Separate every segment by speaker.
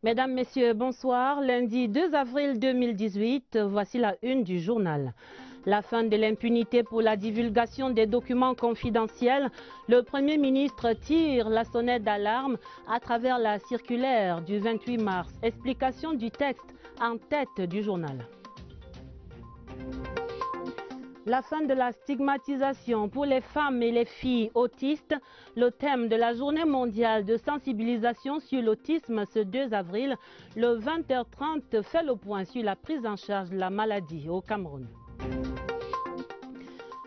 Speaker 1: Mesdames, Messieurs, bonsoir. Lundi 2 avril 2018, voici la une du journal. La fin de l'impunité pour la divulgation des documents confidentiels. Le Premier ministre tire la sonnette d'alarme à travers la circulaire du 28 mars. Explication du texte en tête du journal. La fin de la stigmatisation pour les femmes et les filles autistes, le thème de la journée mondiale de sensibilisation sur l'autisme ce 2 avril, le 20h30 fait le point sur la prise en charge de la maladie au Cameroun.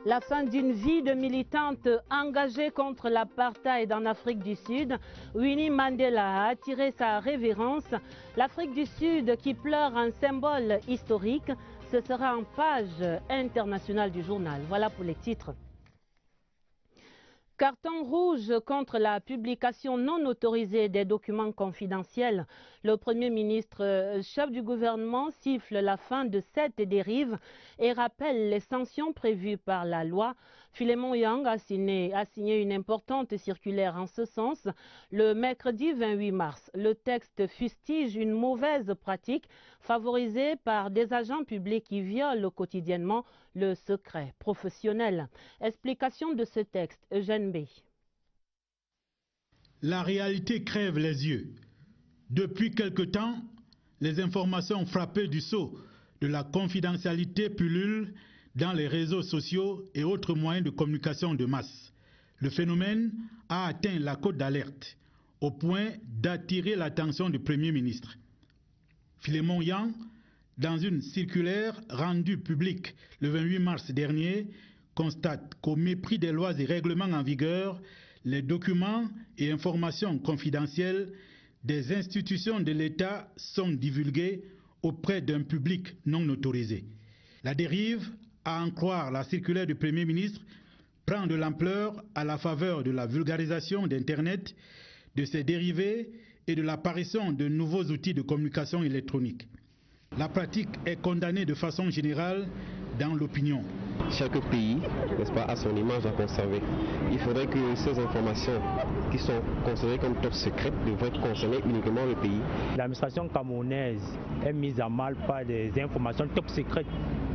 Speaker 1: La fin d'une vie de militante engagée contre l'apartheid en Afrique du Sud, Winnie Mandela a attiré sa révérence. L'Afrique du Sud qui pleure un symbole historique. Ce sera en page internationale du journal. Voilà pour les titres. Carton rouge contre la publication non autorisée des documents confidentiels. Le Premier ministre, chef du gouvernement, siffle la fin de cette dérive et rappelle les sanctions prévues par la loi. Philémon Yang a signé une importante circulaire en ce sens le mercredi 28 mars. Le texte fustige une mauvaise pratique favorisée par des agents publics qui violent quotidiennement le secret professionnel. Explication de ce texte, Eugène B.
Speaker 2: La réalité crève les yeux. Depuis quelque temps, les informations frappées du sceau de la confidentialité pullulent dans les réseaux sociaux et autres moyens de communication de masse. Le phénomène a atteint la cote d'alerte au point d'attirer l'attention du Premier ministre. Philémon Yang, dans une circulaire rendue publique le 28 mars dernier, constate qu'au mépris des lois et règlements en vigueur, les documents et informations confidentielles des institutions de l'État sont divulgués auprès d'un public non autorisé. La dérive, à en croire la circulaire du Premier ministre, prend de l'ampleur à la faveur de la vulgarisation d'Internet, de ses dérivés et de l'apparition de nouveaux outils de communication électronique. La pratique est condamnée de façon générale dans l'opinion.
Speaker 3: Chaque pays, n'est-ce pas, a son image à conserver. Il faudrait que ces informations qui sont considérées comme top secrètes devraient concerner uniquement le pays. L'administration camerounaise est mise à mal par des informations top secrètes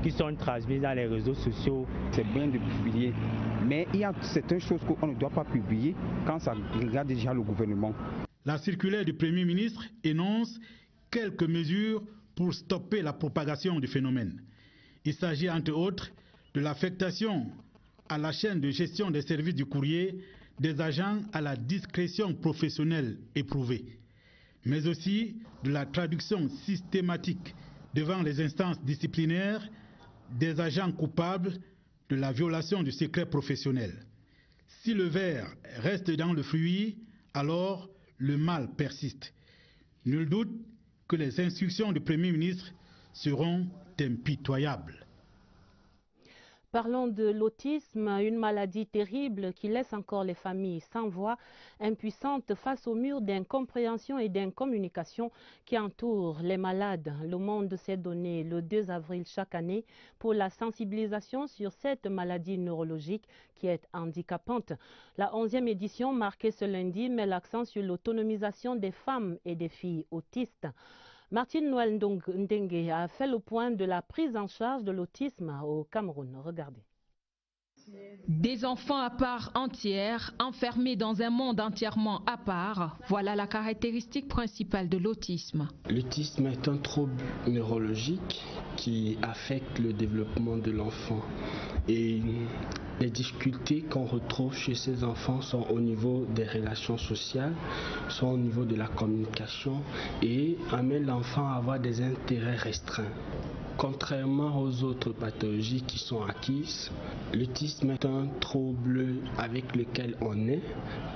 Speaker 3: qui sont transmises dans les réseaux sociaux.
Speaker 4: C'est bien de publier, mais il y a certaines choses qu'on ne doit pas publier quand ça regarde déjà le gouvernement.
Speaker 2: La circulaire du Premier ministre énonce quelques mesures pour stopper la propagation du phénomène. Il s'agit entre autres de l'affectation à la chaîne de gestion des services du courrier des agents à la discrétion professionnelle éprouvée, mais aussi de la traduction systématique devant les instances disciplinaires des agents coupables de la violation du secret professionnel. Si le ver reste dans le fruit, alors le mal persiste. Nul doute que les instructions du Premier ministre seront impitoyables.
Speaker 1: Parlons de l'autisme, une maladie terrible qui laisse encore les familles sans voix, impuissantes face au mur d'incompréhension et d'incommunication qui entourent les malades. Le monde s'est donné le 2 avril chaque année pour la sensibilisation sur cette maladie neurologique qui est handicapante. La 11e édition, marquée ce lundi, met l'accent sur l'autonomisation des femmes et des filles autistes. Martine Noël Ndengue a fait le point de la prise en charge de l'autisme au Cameroun. Regardez.
Speaker 5: Des enfants à part entière, enfermés dans un monde entièrement à part, voilà la caractéristique principale de l'autisme.
Speaker 6: L'autisme est un trouble neurologique qui affecte le développement de l'enfant. Et les difficultés qu'on retrouve chez ces enfants sont au niveau des relations sociales, sont au niveau de la communication et amènent l'enfant à avoir des intérêts restreints. Contrairement aux autres pathologies qui sont acquises, l'autisme est un trouble avec lequel on naît,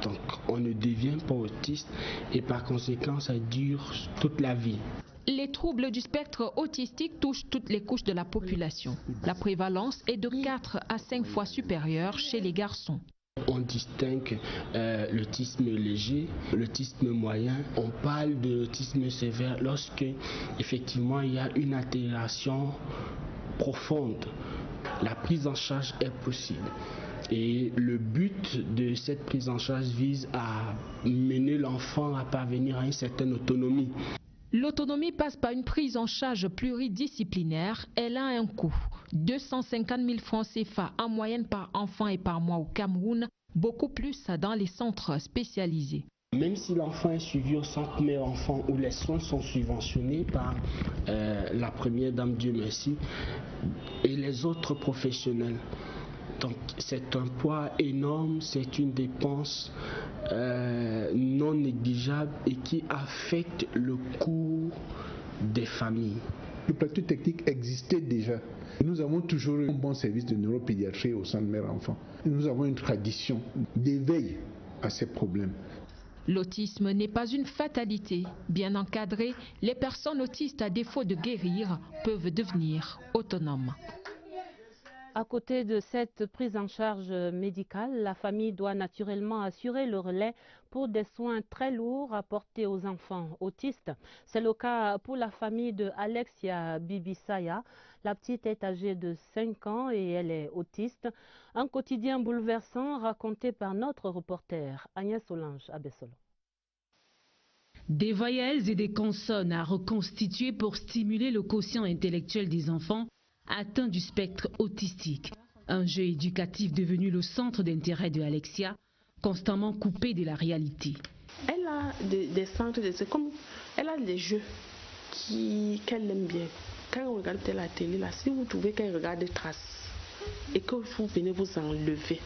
Speaker 6: donc on ne devient pas autiste et par conséquent ça dure toute la vie.
Speaker 5: Les troubles du spectre autistique touchent toutes les couches de la population. La prévalence est de 4 à 5 fois supérieure chez les garçons.
Speaker 6: On distingue l'autisme léger, l'autisme moyen. On parle de l'autisme sévère lorsque effectivement il y a une altération profonde. La prise en charge est possible. Et le but de cette prise en charge vise à mener l'enfant à parvenir à une certaine autonomie.
Speaker 5: L'autonomie passe par une prise en charge pluridisciplinaire. Elle a un coût. 250 000 francs CFA en moyenne par enfant et par mois au Cameroun, beaucoup plus dans les centres spécialisés.
Speaker 6: Même si l'enfant est suivi au centre mère enfant où les soins sont subventionnés par la première dame, Dieu merci, et les autres professionnels. Donc c'est un poids énorme, c'est une dépense non négligeable et qui affecte le cours des familles.
Speaker 7: Le plateau technique existait déjà. Nous avons toujours eu un bon service de neuropédiatrie au centre mère-enfant. Nous avons une tradition d'éveil à ces problèmes.
Speaker 5: L'autisme n'est pas une fatalité. Bien encadrées, les personnes autistes, à défaut de guérir, peuvent devenir autonomes.
Speaker 1: À côté de cette prise en charge médicale, la famille doit naturellement assurer le relais pour des soins très lourds apportés aux enfants autistes. C'est le cas pour la famille de Alexia Bibisaya. La petite est âgée de 5 ans et elle est autiste. Un quotidien bouleversant raconté par notre reporter Agnès Solange Abessolo.
Speaker 8: Des voyelles et des consonnes à reconstituer pour stimuler le quotient intellectuel des enfants atteints du spectre autistique. Un jeu éducatif devenu le centre d'intérêt de Alexia, constamment coupé de la réalité.
Speaker 9: Elle a des centres, elle a des jeux qu'elle aime bien. Quand vous regardez la télé, là, si vous trouvez qu'elle regarde des traces et que vous venez vous enlever,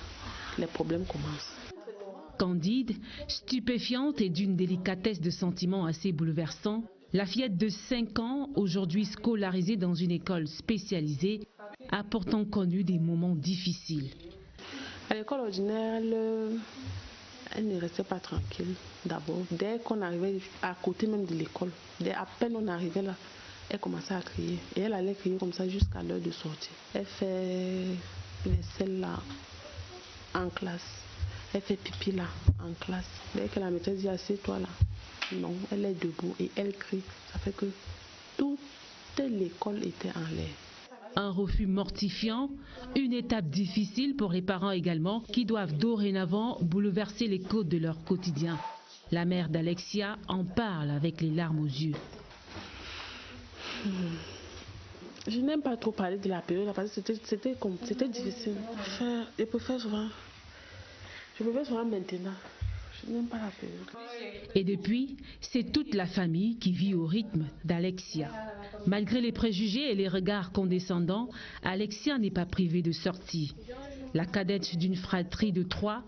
Speaker 9: les problèmes commencent.
Speaker 8: Candide, stupéfiante et d'une délicatesse de sentiments assez bouleversant, la fillette de 5 ans, aujourd'hui scolarisée dans une école spécialisée, a pourtant connu des moments difficiles.
Speaker 9: À l'école ordinaire, elle ne restait pas tranquille d'abord. Dès qu'on arrivait à côté même de l'école, à peine on arrivait là, elle commençait à crier. Et elle allait crier comme ça jusqu'à l'heure de sortie. Elle fait vaisselle là, en classe. Elle fait pipi là, en classe. Dès que la maîtresse dit assieds-toi là, non, elle est debout et elle crie. Ça fait que toute l'école était en l'air.
Speaker 8: Un refus mortifiant, une étape difficile pour les parents également, qui doivent dorénavant bouleverser les codes de leur quotidien. La mère d'Alexia en parle avec les larmes aux yeux.
Speaker 9: Je n'aime pas trop parler de la période parce que c'était difficile. Je préfère souvent maintenant. Je n'aime pas la période.
Speaker 8: Et depuis, c'est toute la famille qui vit au rythme d'Alexia. Malgré les préjugés et les regards condescendants, Alexia n'est pas privée de sortie. La cadette d'une fratrie de 3,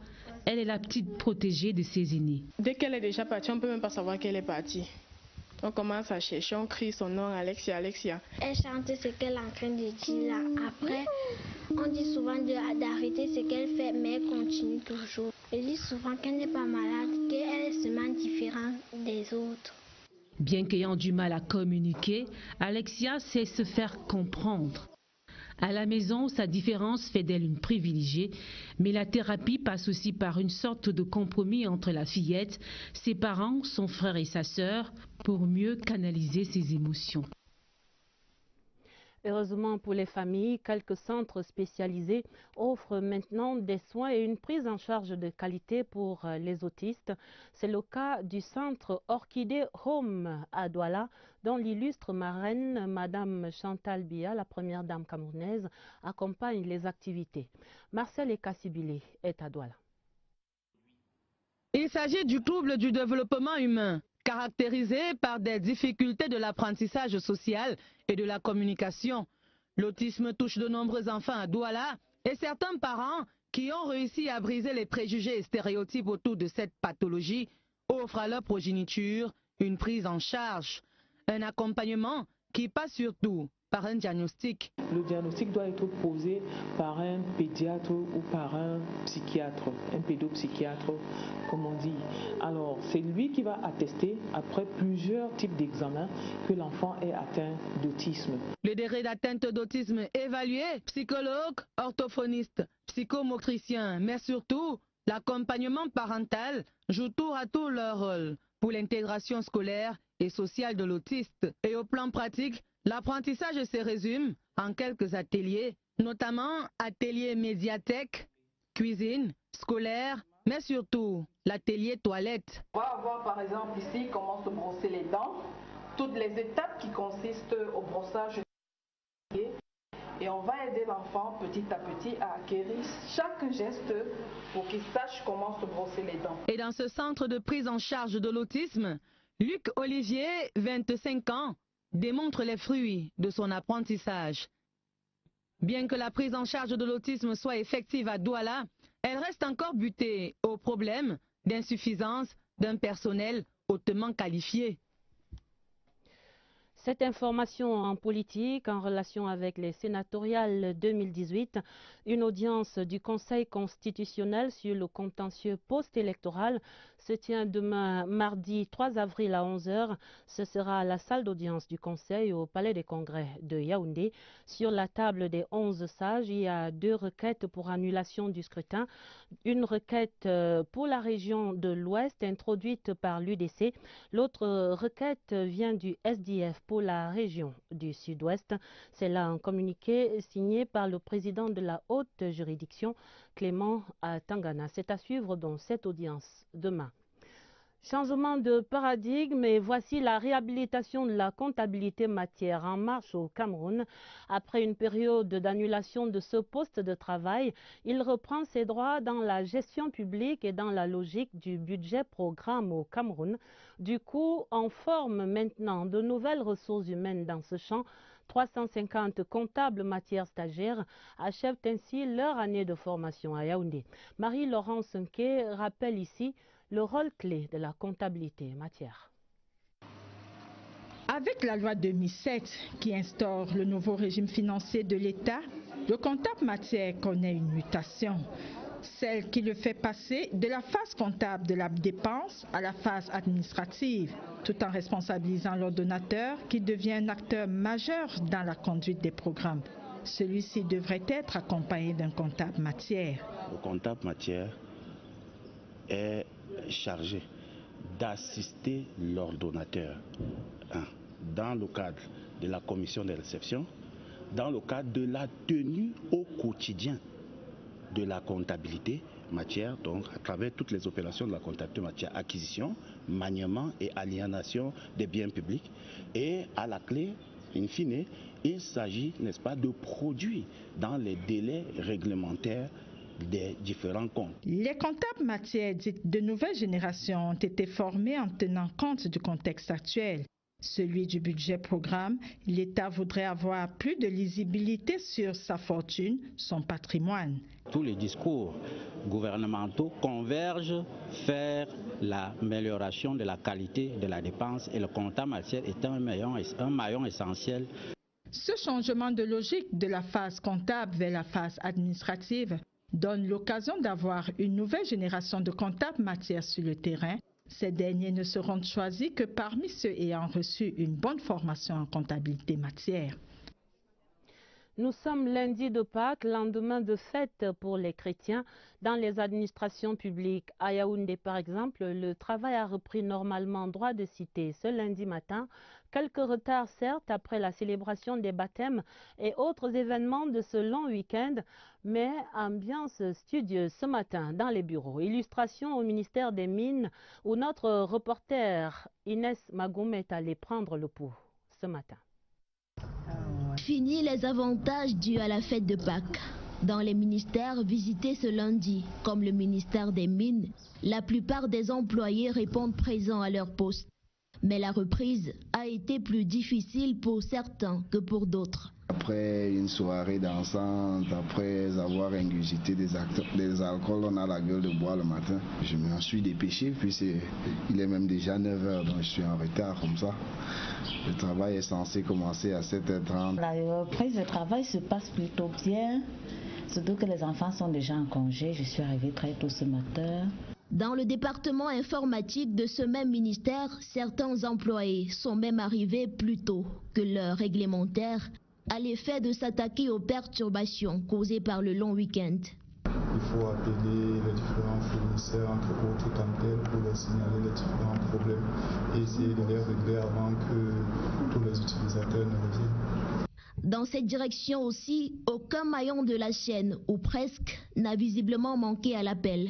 Speaker 8: elle est la petite protégée de ses aînés.
Speaker 10: Dès qu'elle est déjà partie, on ne peut même pas savoir qu'elle est partie. On commence à chercher, on crie son nom, Alexia, Alexia.
Speaker 11: Elle chante ce qu'elle est en train de dire là. Après, on dit souvent d'arrêter ce qu'elle fait, mais elle continue toujours. Elle dit souvent qu'elle n'est pas malade, qu'elle est seulement différente des autres.
Speaker 8: Bien qu'ayant du mal à communiquer, Alexia sait se faire comprendre. À la maison, sa différence fait d'elle une privilégiée, mais la thérapie passe aussi par une sorte de compromis entre la fillette, ses parents, son frère et sa sœur, pour mieux canaliser ses émotions.
Speaker 1: Heureusement pour les familles, quelques centres spécialisés offrent maintenant des soins et une prise en charge de qualité pour les autistes. C'est le cas du centre Orchidée Home à Douala, dont l'illustre marraine, Madame Chantal Biya, la première dame camerounaise, accompagne les activités. Marcel Ekassibile est à Douala.
Speaker 12: Il s'agit du trouble du développement humain, caractérisé par des difficultés de l'apprentissage social et de la communication. L'autisme touche de nombreux enfants à Douala et certains parents qui ont réussi à briser les préjugés et stéréotypes autour de cette pathologie offrent à leur progéniture une prise en charge, un accompagnement qui passe surtout par un diagnostic.
Speaker 13: Le diagnostic doit être posé par un pédiatre ou par un psychiatre, un pédopsychiatre, comme on dit. Alors, c'est lui qui va attester, après plusieurs types d'examens, que l'enfant est atteint d'autisme.
Speaker 12: Le degré d'atteinte d'autisme évalué, psychologue, orthophoniste, psychomotricien, mais surtout, l'accompagnement parental joue tour à tour leur rôle pour l'intégration scolaire et sociale de l'autiste. Et au plan pratique, l'apprentissage se résume en quelques ateliers, notamment ateliers médiathèque, cuisine, scolaire, mais surtout l'atelier toilette.
Speaker 14: On va voir par exemple ici comment se brosser les dents.
Speaker 9: toutes les étapes qui consistent au brossage et on va aider l'enfant petit à petit à acquérir chaque geste pour qu'il sache comment se brosser les dents.
Speaker 12: Et dans ce centre de prise en charge de l'autisme, Luc Olivier, 25 ans, démontre les fruits de son apprentissage. Bien que la prise en charge de l'autisme soit effective à Douala, elle reste encore butée au problème d'insuffisance d'un personnel hautement qualifié.
Speaker 1: Cette information en politique, en relation avec les sénatoriales 2018, une audience du Conseil constitutionnel sur le contentieux post-électoral se tient demain mardi 3 avril à 11 h. Ce sera à la salle d'audience du Conseil au Palais des Congrès de Yaoundé. Sur la table des 11 sages, il y a 2 requêtes pour annulation du scrutin. Une requête pour la région de l'Ouest introduite par l'UDC. L'autre requête vient du SDF pour la région du Sud-Ouest. C'est là un communiqué signé par le président de la haute juridiction, Clément Tangana. C'est à suivre dans cette audience demain. Changement de paradigme et voici la réhabilitation de la comptabilité matière en marche au Cameroun. Après une période d'annulation de ce poste de travail, il reprend ses droits dans la gestion publique et dans la logique du budget programme au Cameroun. Du coup, on forme maintenant de nouvelles ressources humaines dans ce champ. 350 comptables matières stagiaires achèvent ainsi leur année de formation à Yaoundé. Marie-Laurence Nké rappelle ici le rôle clé de la comptabilité matière.
Speaker 14: Avec la loi 2007 qui instaure le nouveau régime financier de l'État, le comptable matière connaît une mutation. Celle qui le fait passer de la phase comptable de la dépense à la phase administrative, tout en responsabilisant l'ordonnateur qui devient un acteur majeur dans la conduite des programmes. Celui-ci devrait être accompagné d'un comptable matière.
Speaker 15: Le comptable matière est chargé d'assister l'ordonnateur dans le cadre de la commission de réception, dans le cadre de la tenue au quotidien de la comptabilité matière, donc à travers toutes les opérations de la comptabilité matière, acquisition, maniement et aliénation des biens publics. Et à la clé, in fine, il s'agit, n'est-ce pas, de produire dans les délais réglementaires des différents comptes.
Speaker 14: Les comptables matières dites de nouvelle génération ont été formés en tenant compte du contexte actuel. Celui du budget programme, l'État voudrait avoir plus de lisibilité sur sa fortune, son patrimoine.
Speaker 16: Tous les discours gouvernementaux convergent vers l'amélioration de la qualité de la dépense et le comptable matière est un maillon essentiel.
Speaker 14: Ce changement de logique de la phase comptable vers la phase administrative donne l'occasion d'avoir une nouvelle génération de comptables matières sur le terrain. Ces derniers ne seront choisis que parmi ceux ayant reçu une bonne formation en comptabilité matière.
Speaker 1: Nous sommes lundi de Pâques, lendemain de fête pour les chrétiens. Dans les administrations publiques, à Yaoundé par exemple, le travail a repris normalement droit de cité ce lundi matin. Quelques retards certes après la célébration des baptêmes et autres événements de ce long week-end, mais ambiance studieuse ce matin dans les bureaux. Illustration au ministère des Mines où notre reporter Inès Magoum est allée prendre le pouls ce matin.
Speaker 17: Fini les avantages dus à la fête de Pâques. Dans les ministères visités ce lundi, comme le ministère des Mines, la plupart des employés répondent présents à leur poste. Mais la reprise a été plus difficile pour certains que pour d'autres.
Speaker 18: Après une soirée dansante, après avoir ingurgité des alcools, on a la gueule de bois le matin. Je m'en suis dépêché, puis il est même déjà 9 h, donc je suis en retard comme ça. Le travail est censé commencer à 7 h 30.
Speaker 19: La reprise de travail se passe plutôt bien, surtout que les enfants sont déjà en congé. Je suis arrivée très tôt ce matin.
Speaker 17: Dans le département informatique de ce même ministère, certains employés sont même arrivés plus tôt que l'heure réglementaire, à l'effet de s'attaquer aux perturbations causées par le long week-end.
Speaker 20: Il faut appeler les différents fournisseurs, entre autres Cantel, pour leur signaler les différents problèmes et essayer de les régler avant que tous les utilisateurs ne reviennent.
Speaker 17: Dans cette direction aussi, aucun maillon de la chaîne, ou presque, n'a visiblement manqué à l'appel.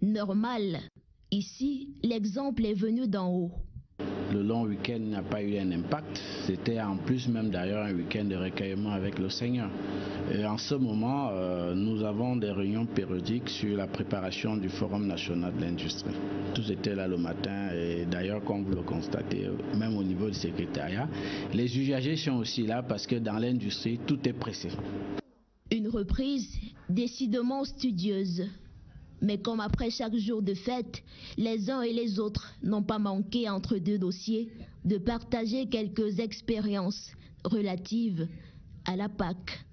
Speaker 17: Normal. Ici, l'exemple est venu d'en haut.
Speaker 15: le long week-end n'a pas eu un impact. C'était en plus même d'ailleurs un week-end de recueillement avec le Seigneur. Et en ce moment, nous avons des réunions périodiques sur la préparation du Forum national de l'industrie. Tous étaient là le matin et d'ailleurs, comme vous le constatez, même au niveau du secrétariat, les usagers sont aussi là parce que dans l'industrie, tout est pressé.
Speaker 17: Une reprise décidément studieuse. Mais comme après chaque jour de fête, les uns et les autres n'ont pas manqué entre deux dossiers de partager quelques expériences relatives à la Pâque.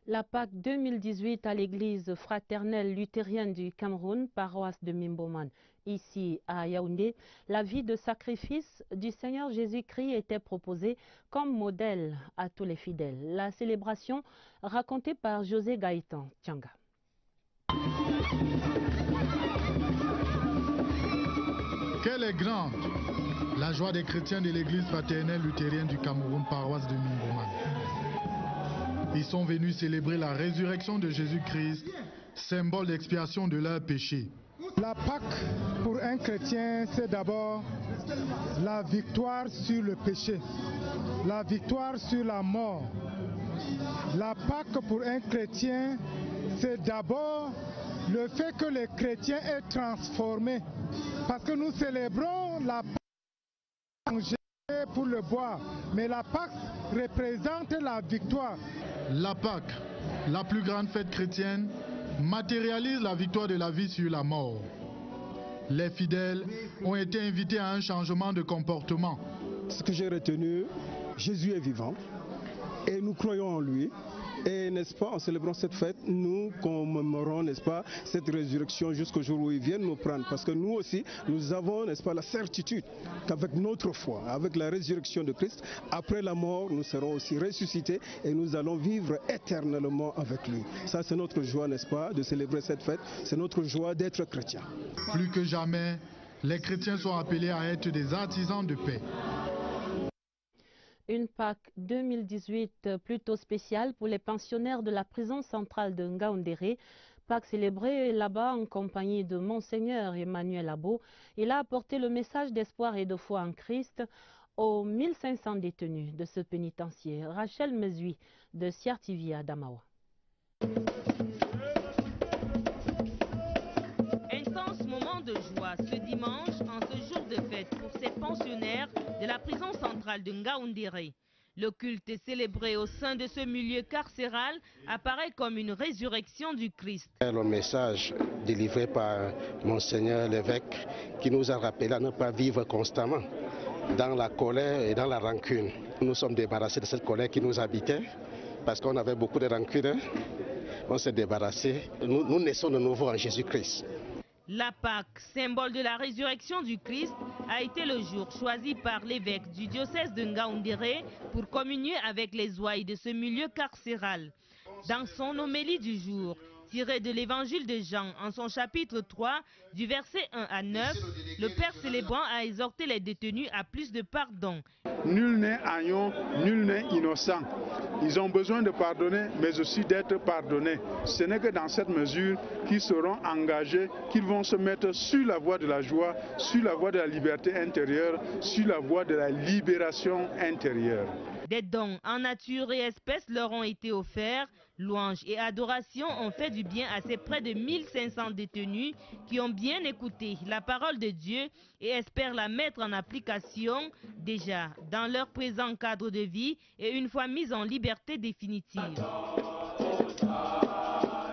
Speaker 1: La Pâque 2018 à l'église fraternelle luthérienne du Cameroun, paroisse de Mimboman, ici à Yaoundé, la vie de sacrifice du Seigneur Jésus-Christ était proposée comme modèle à tous les fidèles. La célébration racontée par José Gaëtan Tianga.
Speaker 21: Quelle est grande la joie des chrétiens de l'église fraternelle luthérienne du Cameroun, paroisse de Mimboman. Ils sont venus célébrer la résurrection de Jésus-Christ, symbole d'expiation de leurs péchés.
Speaker 22: La Pâque, pour un chrétien, c'est d'abord la victoire sur le péché, la victoire sur la mort. La Pâque, pour un chrétien, c'est d'abord le fait que les chrétiens aient transformé. Parce que nous célébrons la Pâque pour le boire, mais la Pâque représente la victoire.
Speaker 21: La Pâque, la plus grande fête chrétienne, matérialise la victoire de la vie sur la mort. Les fidèles ont été invités à un changement de comportement.
Speaker 22: Ce que j'ai retenu, Jésus est vivant et nous croyons en lui. Et n'est-ce pas, en célébrant cette fête, nous commémorons, n'est-ce pas, cette résurrection jusqu'au jour où il vient nous prendre. Parce que nous aussi, nous avons, n'est-ce pas, la certitude qu'avec notre foi, avec la résurrection de Christ, après la mort, nous serons aussi ressuscités et nous allons vivre éternellement avec lui. Ça, c'est notre joie, n'est-ce pas, de célébrer cette fête. C'est notre joie d'être chrétien.
Speaker 21: Plus que jamais, les chrétiens sont appelés à être des artisans de paix.
Speaker 1: Une Pâque 2018 plutôt spéciale pour les pensionnaires de la prison centrale de Ngaoundéré. Pâque célébrée là-bas en compagnie de Monseigneur Emmanuel Abo. Il a apporté le message d'espoir et de foi en Christ aux 1500 détenus de ce pénitencier. Rachel Mezui de Siertivie à Damawa.
Speaker 23: Intense moment de joie ce dimanche en ce jour de fête pour ces pensionnaires de la prison centrale de Ngaoundéré. Le culte célébré au sein de ce milieu carcéral apparaît comme une résurrection du Christ.
Speaker 24: Le message délivré par Monseigneur l'évêque qui nous a rappelé à ne pas vivre constamment dans la colère et dans la rancune. Nous sommes débarrassés de cette colère qui nous habitait parce qu'on avait beaucoup de rancune. On s'est débarrassé. Nous naissons de nouveau en Jésus-Christ.
Speaker 23: La Pâque, symbole de la résurrection du Christ, a été le jour choisi par l'évêque du diocèse de Ngaoundéré pour communier avec les ouailles de ce milieu carcéral. Dans son homélie du jour, tirée de l'évangile de Jean en son chapitre 3, du verset 1 à 9, le Père célébrant a exhorté les détenus à plus de pardon.
Speaker 7: Nul n'est agneau, nul n'est innocent. Ils ont besoin de pardonner, mais aussi d'être pardonnés. Ce n'est que dans cette mesure qu'ils seront engagés, qu'ils vont se mettre sur la voie de la joie, sur la voie de la liberté intérieure, sur la voie de la libération intérieure.
Speaker 23: Des dons en nature et espèces leur ont été offerts. Louanges et adorations ont fait du bien à ces près de 1500 détenus qui ont bien écouté la parole de Dieu et espèrent la mettre en application déjà dans leur présent cadre de vie et une fois mis en liberté définitive.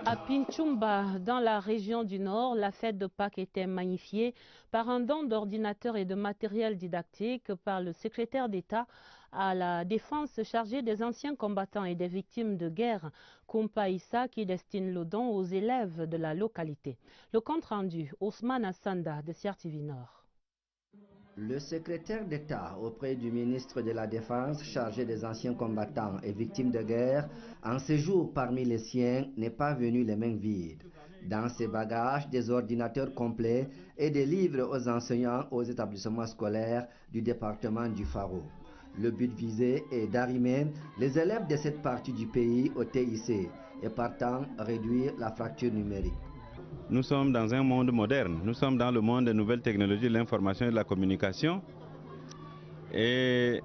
Speaker 1: À Pinchumba, dans la région du Nord, la fête de Pâques était magnifiée par un don d'ordinateurs et de matériel didactique par le secrétaire d'État à la défense chargé des anciens combattants et des victimes de guerre, Kumpa Issa, qui destine le don aux élèves de la localité. Le compte rendu, Ousmane Assanda de Siertivie Nord.
Speaker 25: Le secrétaire d'État auprès du ministre de la Défense chargé des anciens combattants et victimes de guerre, en séjour parmi les siens, n'est pas venu les mains vides. Dans ses bagages, des ordinateurs complets et des livres aux enseignants aux établissements scolaires du département du Faro. Le but visé est d'arrimer les élèves de cette partie du pays au TIC et partant réduire la fracture numérique.
Speaker 2: nous sommes dans un monde moderne. Nous sommes dans le monde des nouvelles technologies, de l'information et de la communication. Et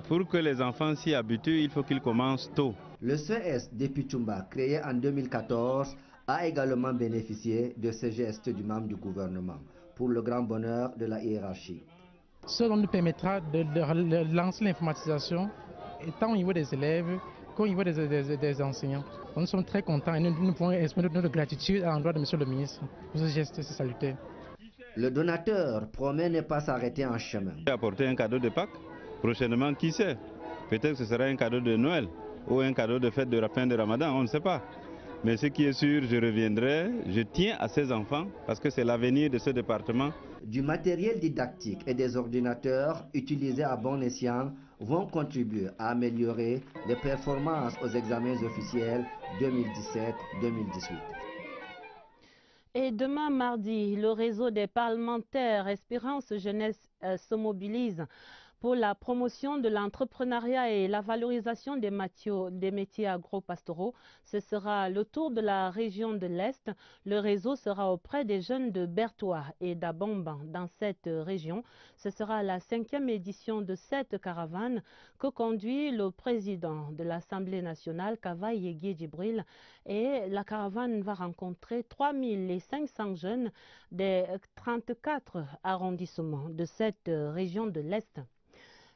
Speaker 2: pour que les enfants s'y habituent, il faut qu'ils commencent tôt.
Speaker 25: Le CES d'Epichumba, créé en 2014, a également bénéficié de ce geste du membre du gouvernement, pour le grand bonheur de la hiérarchie.
Speaker 3: Cela nous permettra de lancer l'informatisation, tant au niveau des élèves qu'au niveau des enseignants. Nous sommes très contents et nous pouvons exprimer notre gratitude à l'endroit de M. le ministre pour ce geste salutaire.
Speaker 25: Le donateur promet ne pas s'arrêter en chemin.
Speaker 2: Apporter un cadeau de Pâques, prochainement, qui sait? Peut-être que ce sera un cadeau de Noël ou un cadeau de fête de la fin de Ramadan, on ne sait pas. Mais ce qui est sûr, je reviendrai, je tiens à ces enfants parce que c'est l'avenir de ce département.
Speaker 25: Du matériel didactique et des ordinateurs utilisés à bon escient vont contribuer à améliorer les performances aux examens officiels 2017-2018.
Speaker 1: Et demain mardi, le réseau des parlementaires Espérance Jeunesse se mobilise pour la promotion de l'entrepreneuriat et la valorisation des métiers agro-pastoraux. Ce sera le tour de la région de l'Est. Le réseau sera auprès des jeunes de Bertoua et d'Abomban dans cette région. Ce sera la 5e édition de cette caravane que conduit le président de l'Assemblée nationale, Kava Yegui Djibril. Et la caravane va rencontrer 3500 jeunes des 34 arrondissements de cette région de l'Est.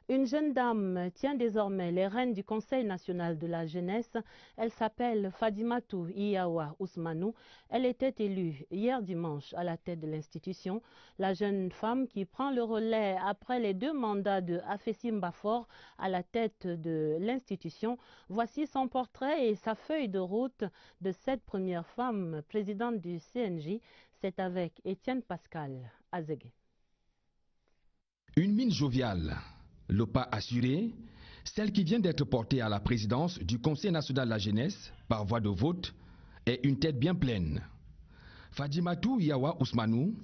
Speaker 1: Une jeune dame tient désormais les rênes du Conseil national de la jeunesse. Elle s'appelle Fadimatou Iyawa Ousmanou. Elle était élue hier dimanche à la tête de l'institution. La jeune femme qui prend le relais après les 2 mandats de Afessim Bafor à la tête de l'institution. Voici son portrait et sa feuille de route de cette première femme présidente du CNJ. C'est avec Étienne Pascal Azégué.
Speaker 4: Une mine joviale. Le pas assuré, celle qui vient d'être portée à la présidence du Conseil national de la jeunesse par voie de vote est une tête bien pleine. Fadimatou Iyawa Ousmanou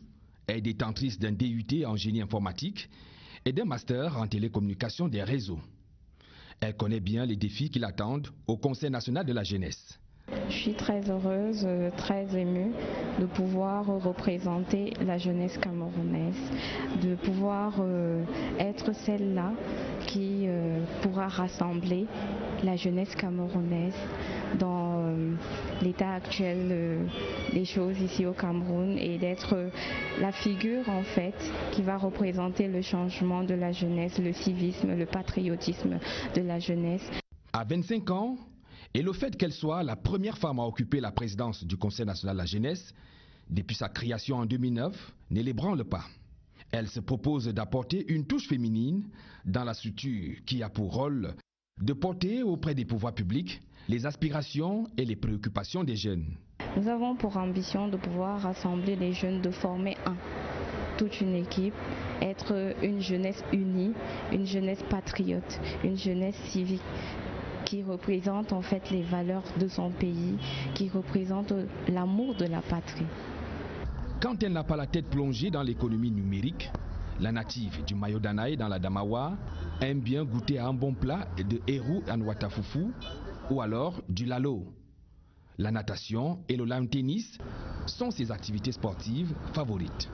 Speaker 4: est détentrice d'un DUT en génie informatique et d'un master en télécommunication des réseaux. Elle connaît bien les défis qui l'attendent au Conseil national de la jeunesse.
Speaker 5: Je suis très heureuse, très émue de pouvoir représenter la jeunesse camerounaise, de pouvoir être celle-là qui pourra rassembler la jeunesse camerounaise dans l'état actuel des choses ici au Cameroun et d'être la figure en fait qui va représenter le changement de la jeunesse, le civisme, le patriotisme de la jeunesse.
Speaker 4: À 25 ans, et le fait qu'elle soit la première femme à occuper la présidence du Conseil national de la jeunesse, depuis sa création en 2009, ne l'ébranle pas. Elle se propose d'apporter une touche féminine dans la structure qui a pour rôle de porter auprès des pouvoirs publics les aspirations et les préoccupations des jeunes.
Speaker 5: Nous avons pour ambition de pouvoir rassembler les jeunes, de former toute une équipe, être une jeunesse unie, une jeunesse patriote, une jeunesse civique, qui représente en fait les valeurs de son pays, qui représente l'amour de la patrie.
Speaker 4: Quand elle n'a pas la tête plongée dans l'économie numérique, la native du Mayo Danaï dans la Damawa aime bien goûter à un bon plat de hérou en watafoufou ou alors du lalo. La natation et le lawn tennis sont ses activités sportives favorites.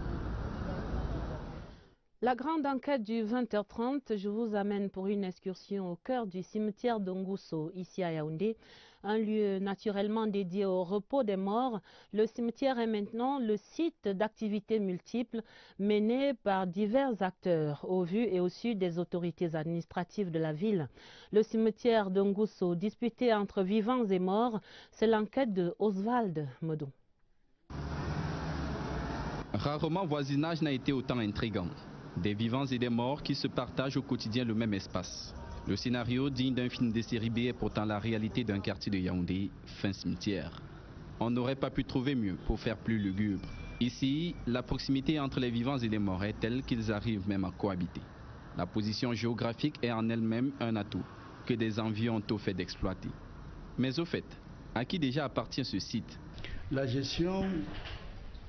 Speaker 1: La grande enquête du 20h30, je vous amène pour une excursion au cœur du cimetière d'Ongousso, ici à Yaoundé, un lieu naturellement dédié au repos des morts. Le cimetière est maintenant le site d'activités multiples menées par divers acteurs au vu et au su des autorités administratives de la ville. Le cimetière d'Ongousso, disputé entre vivants et morts, c'est l'enquête de Oswald Modon.
Speaker 6: Rarement voisinage n'a été autant intrigant. Des vivants et des morts qui se partagent au quotidien le même espace. Le scénario digne d'un film de série B est pourtant la réalité d'un quartier de Yaoundé, fin cimetière. On n'aurait pas pu trouver mieux pour faire plus lugubre. Ici, la proximité entre les vivants et les morts est telle qu'ils arrivent même à cohabiter. La position géographique est en elle-même un atout que des envieux ont au fait d'exploiter. Mais au fait, à qui déjà appartient ce site?
Speaker 26: La gestion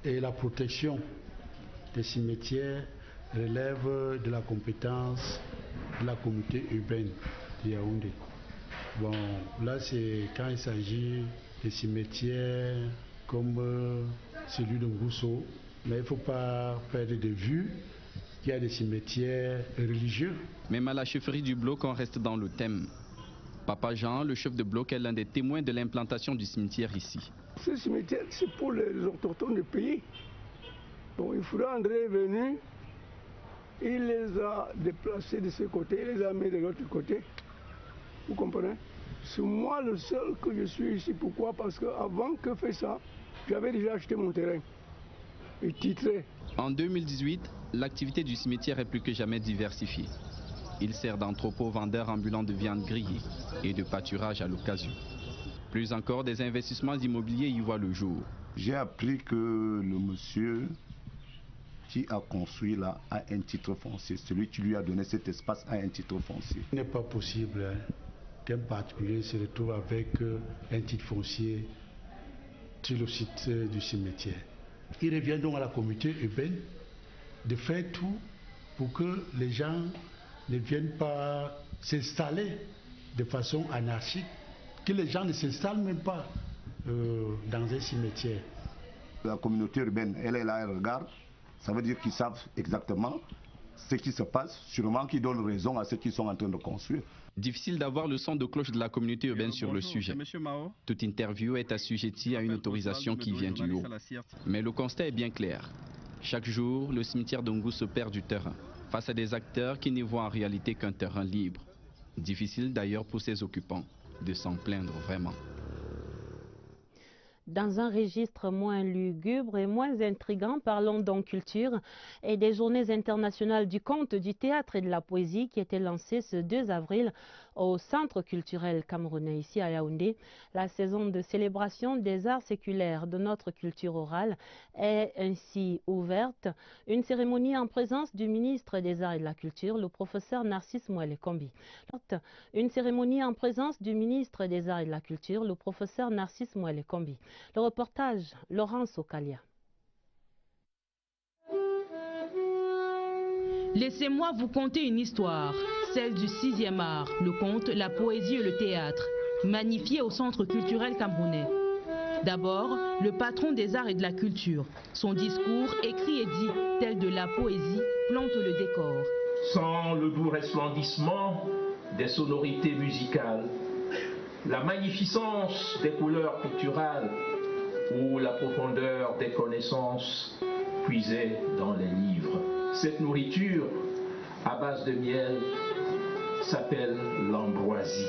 Speaker 26: et la protection des cimetières relève de la compétence de la communauté urbaine de Yaoundé. Bon, là c'est quand il s'agit des cimetières comme celui de Ngousso, mais il ne faut pas perdre de vue qu'il y a des cimetières religieux.
Speaker 6: Même à la chefferie du bloc, on reste dans le thème. Papa Jean, le chef de bloc, est l'un des témoins de l'implantation du cimetière ici.
Speaker 8: Ce cimetière, c'est pour les autochtones du pays. Donc il faudra André est venu, il les a déplacés de ce côté, il les a mis de l'autre côté. Vous comprenez? C'est moi le seul que je suis ici. Pourquoi? Parce qu'avant que fait ça, j'avais déjà acheté mon terrain et titré.
Speaker 6: En 2018, l'activité du cimetière est plus que jamais diversifiée. Il sert d'entrepôt vendeur ambulant de viande grillée et de pâturage à l'occasion. Plus encore, des investissements immobiliers y voient le jour.
Speaker 9: J'ai appris que le monsieur qui a construit là a un titre foncier. Celui qui lui a donné cet espace a un titre foncier.
Speaker 26: Il n'est pas possible qu'un particulier se retrouve avec un titre foncier sur le site du cimetière. Il revient donc à la communauté urbaine de faire tout pour que les gens ne viennent pas s'installer de façon anarchique, que les gens ne s'installent même pas dans un cimetière.
Speaker 9: La communauté urbaine, elle est là, elle regarde, ça veut dire qu'ils savent exactement ce qui se passe, sûrement qu'ils donnent raison à ceux qui sont en train de construire.
Speaker 6: Difficile d'avoir le son de cloche de la communauté urbaine sur le sujet. Toute interview est assujettie à une autorisation qui vient du haut. Mais le constat est bien clair. Chaque jour, le cimetière d'Ongousso perd du terrain face à des acteurs qui n'y voient en réalité qu'un terrain libre. Difficile d'ailleurs pour ses occupants de s'en plaindre vraiment.
Speaker 1: Dans un registre moins lugubre et moins intrigant, parlons donc culture et des journées internationales du conte, du théâtre et de la poésie qui étaient lancées ce 2 avril au Centre culturel camerounais ici à Yaoundé. La saison de célébration des arts séculaires de notre culture orale est ainsi ouverte. Une cérémonie en présence du ministre des Arts et de la Culture, le professeur Narcisse Mouele-Kombi. Une cérémonie en présence du ministre des Arts et de la Culture, le professeur Narcisse Mouele-Kombi. Le reportage, Laurence Okalia.
Speaker 23: Laissez-moi vous conter une histoire, celle du 6e art, le conte, la poésie et le théâtre, magnifié au Centre culturel camerounais. D'abord, le patron des arts et de la culture. Son discours, écrit et dit, tel de la poésie, plante le décor.
Speaker 10: Sans le doux resplendissement des sonorités musicales, la magnificence des couleurs picturales ou la profondeur des connaissances puisées dans les livres. Cette nourriture à base de miel s'appelle l'ambroisie.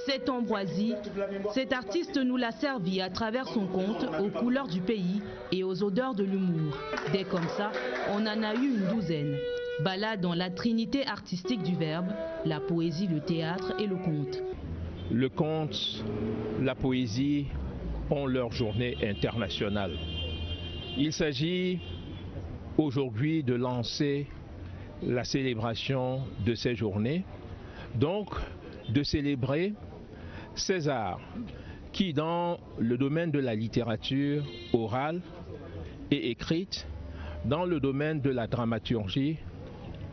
Speaker 23: Cette ambroisie, cet artiste nous l'a servi à travers son conte aux couleurs du pays et aux odeurs de l'humour. Dès comme ça, on en a eu une douzaine. Balade dans la trinité artistique du verbe, la poésie, le théâtre et le conte.
Speaker 11: Le conte, la poésie ont leur journée internationale. Il s'agit aujourd'hui de lancer la célébration de ces journées, donc de célébrer ces arts qui, dans le domaine de la littérature orale et écrite, dans le domaine de la dramaturgie,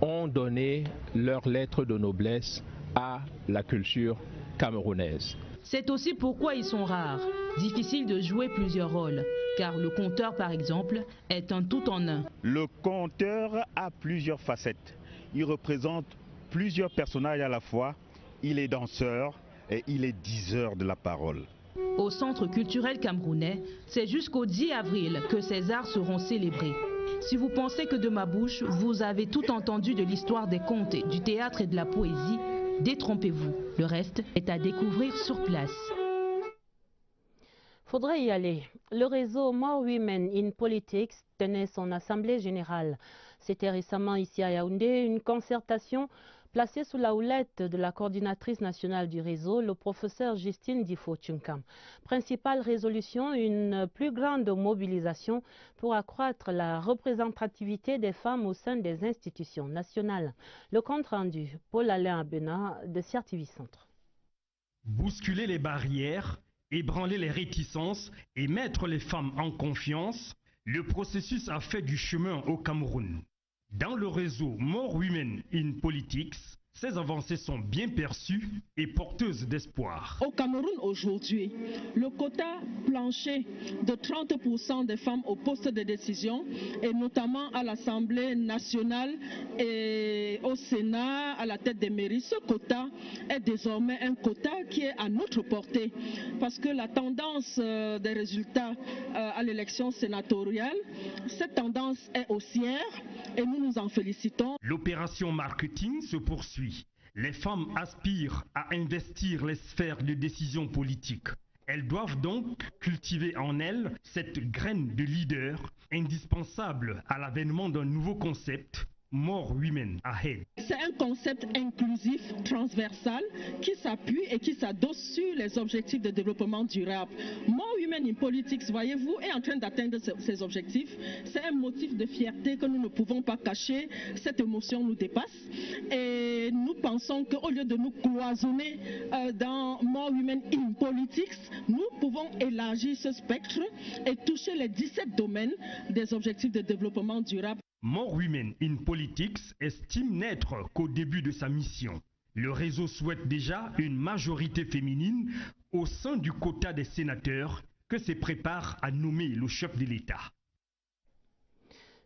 Speaker 11: ont donné leur lettre de noblesse à la culture camerounaise.
Speaker 23: C'est aussi pourquoi ils sont rares. Difficile de jouer plusieurs rôles, car le conteur, par exemple, est un tout en un.
Speaker 12: Le conteur a plusieurs facettes. Il représente plusieurs personnages à la fois. Il est danseur et il est diseur de la parole.
Speaker 23: Au Centre culturel camerounais, c'est jusqu'au 10 avril que ces arts seront célébrés. Si vous pensez que de ma bouche, vous avez tout entendu de l'histoire des contes, du théâtre et de la poésie, détrompez-vous. Le reste est à découvrir sur place.
Speaker 1: Faudrait y aller. Le réseau More Women in Politics tenait son assemblée générale. C'était récemment ici à Yaoundé une concertation placée sous la houlette de la coordinatrice nationale du réseau, le professeur Justine Difo-Tchunkam. Principale résolution, une plus grande mobilisation pour accroître la représentativité des femmes au sein des institutions nationales. Le compte rendu, Paul-Alain Abena de CRTV Centre.
Speaker 13: Bousculer les barrières, ébranler les réticences et mettre les femmes en confiance, le processus a fait du chemin au Cameroun. Dans le réseau More Women in Politics, Ces avancées sont bien perçues et porteuses d'espoir.
Speaker 14: Au Cameroun aujourd'hui, le quota plancher de 30% des femmes au poste de décision, et notamment à l'Assemblée nationale et au Sénat, à la tête des mairies, ce quota est désormais un quota qui est à notre portée. Parce que la tendance des résultats à l'élection sénatoriale, cette tendance est haussière et nous nous en félicitons.
Speaker 13: L'opération marketing se poursuit. Les femmes aspirent à investir les sphères de décision politique. Elles doivent donc cultiver en elles cette graine de leader indispensable à l'avènement d'un nouveau concept, More Women Ahead.
Speaker 14: C'est un concept inclusif, transversal, qui s'appuie et qui s'adosse sur les objectifs de développement durable. More Women in Politics, voyez-vous, est en train d'atteindre ces objectifs. C'est un motif de fierté que nous ne pouvons pas cacher. Cette émotion nous dépasse. Et nous pensons qu'au lieu de nous cloisonner dans More Women in Politics, nous pouvons élargir ce spectre et toucher les 17 domaines des objectifs de développement durable.
Speaker 13: More Women in Politics estime n'être qu'au début de sa mission. Le réseau souhaite déjà une majorité féminine au sein du quota des sénateurs que se prépare à nommer le chef de l'État.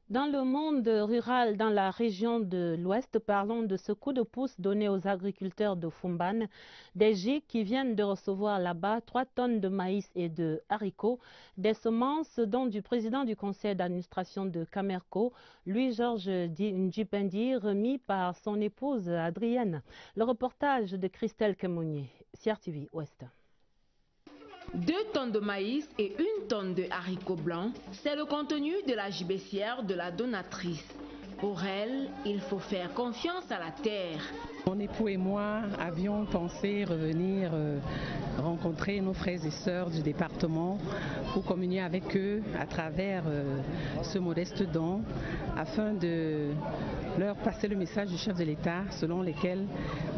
Speaker 1: Dans le monde rural, dans la région de l'Ouest, parlons de ce coup de pouce donné aux agriculteurs de Fumban, des GIC qui viennent de recevoir là-bas 3 tonnes de maïs et de haricots, des semences dont du président du conseil d'administration de Camerco, Louis-Georges Ndjipendi, remis par son épouse Adrienne. Le reportage de Christelle Kemounier, CRTV Ouest.
Speaker 15: 2 tonnes de maïs et 1 tonne de haricots blancs, c'est le contenu de la gibecière de la donatrice. Pour elle, il faut faire confiance à la terre.
Speaker 16: Mon époux et moi avions pensé revenir rencontrer nos frères et sœurs du département pour communier avec eux à travers ce modeste don, afin de leur passer le message du chef de l'État selon lequel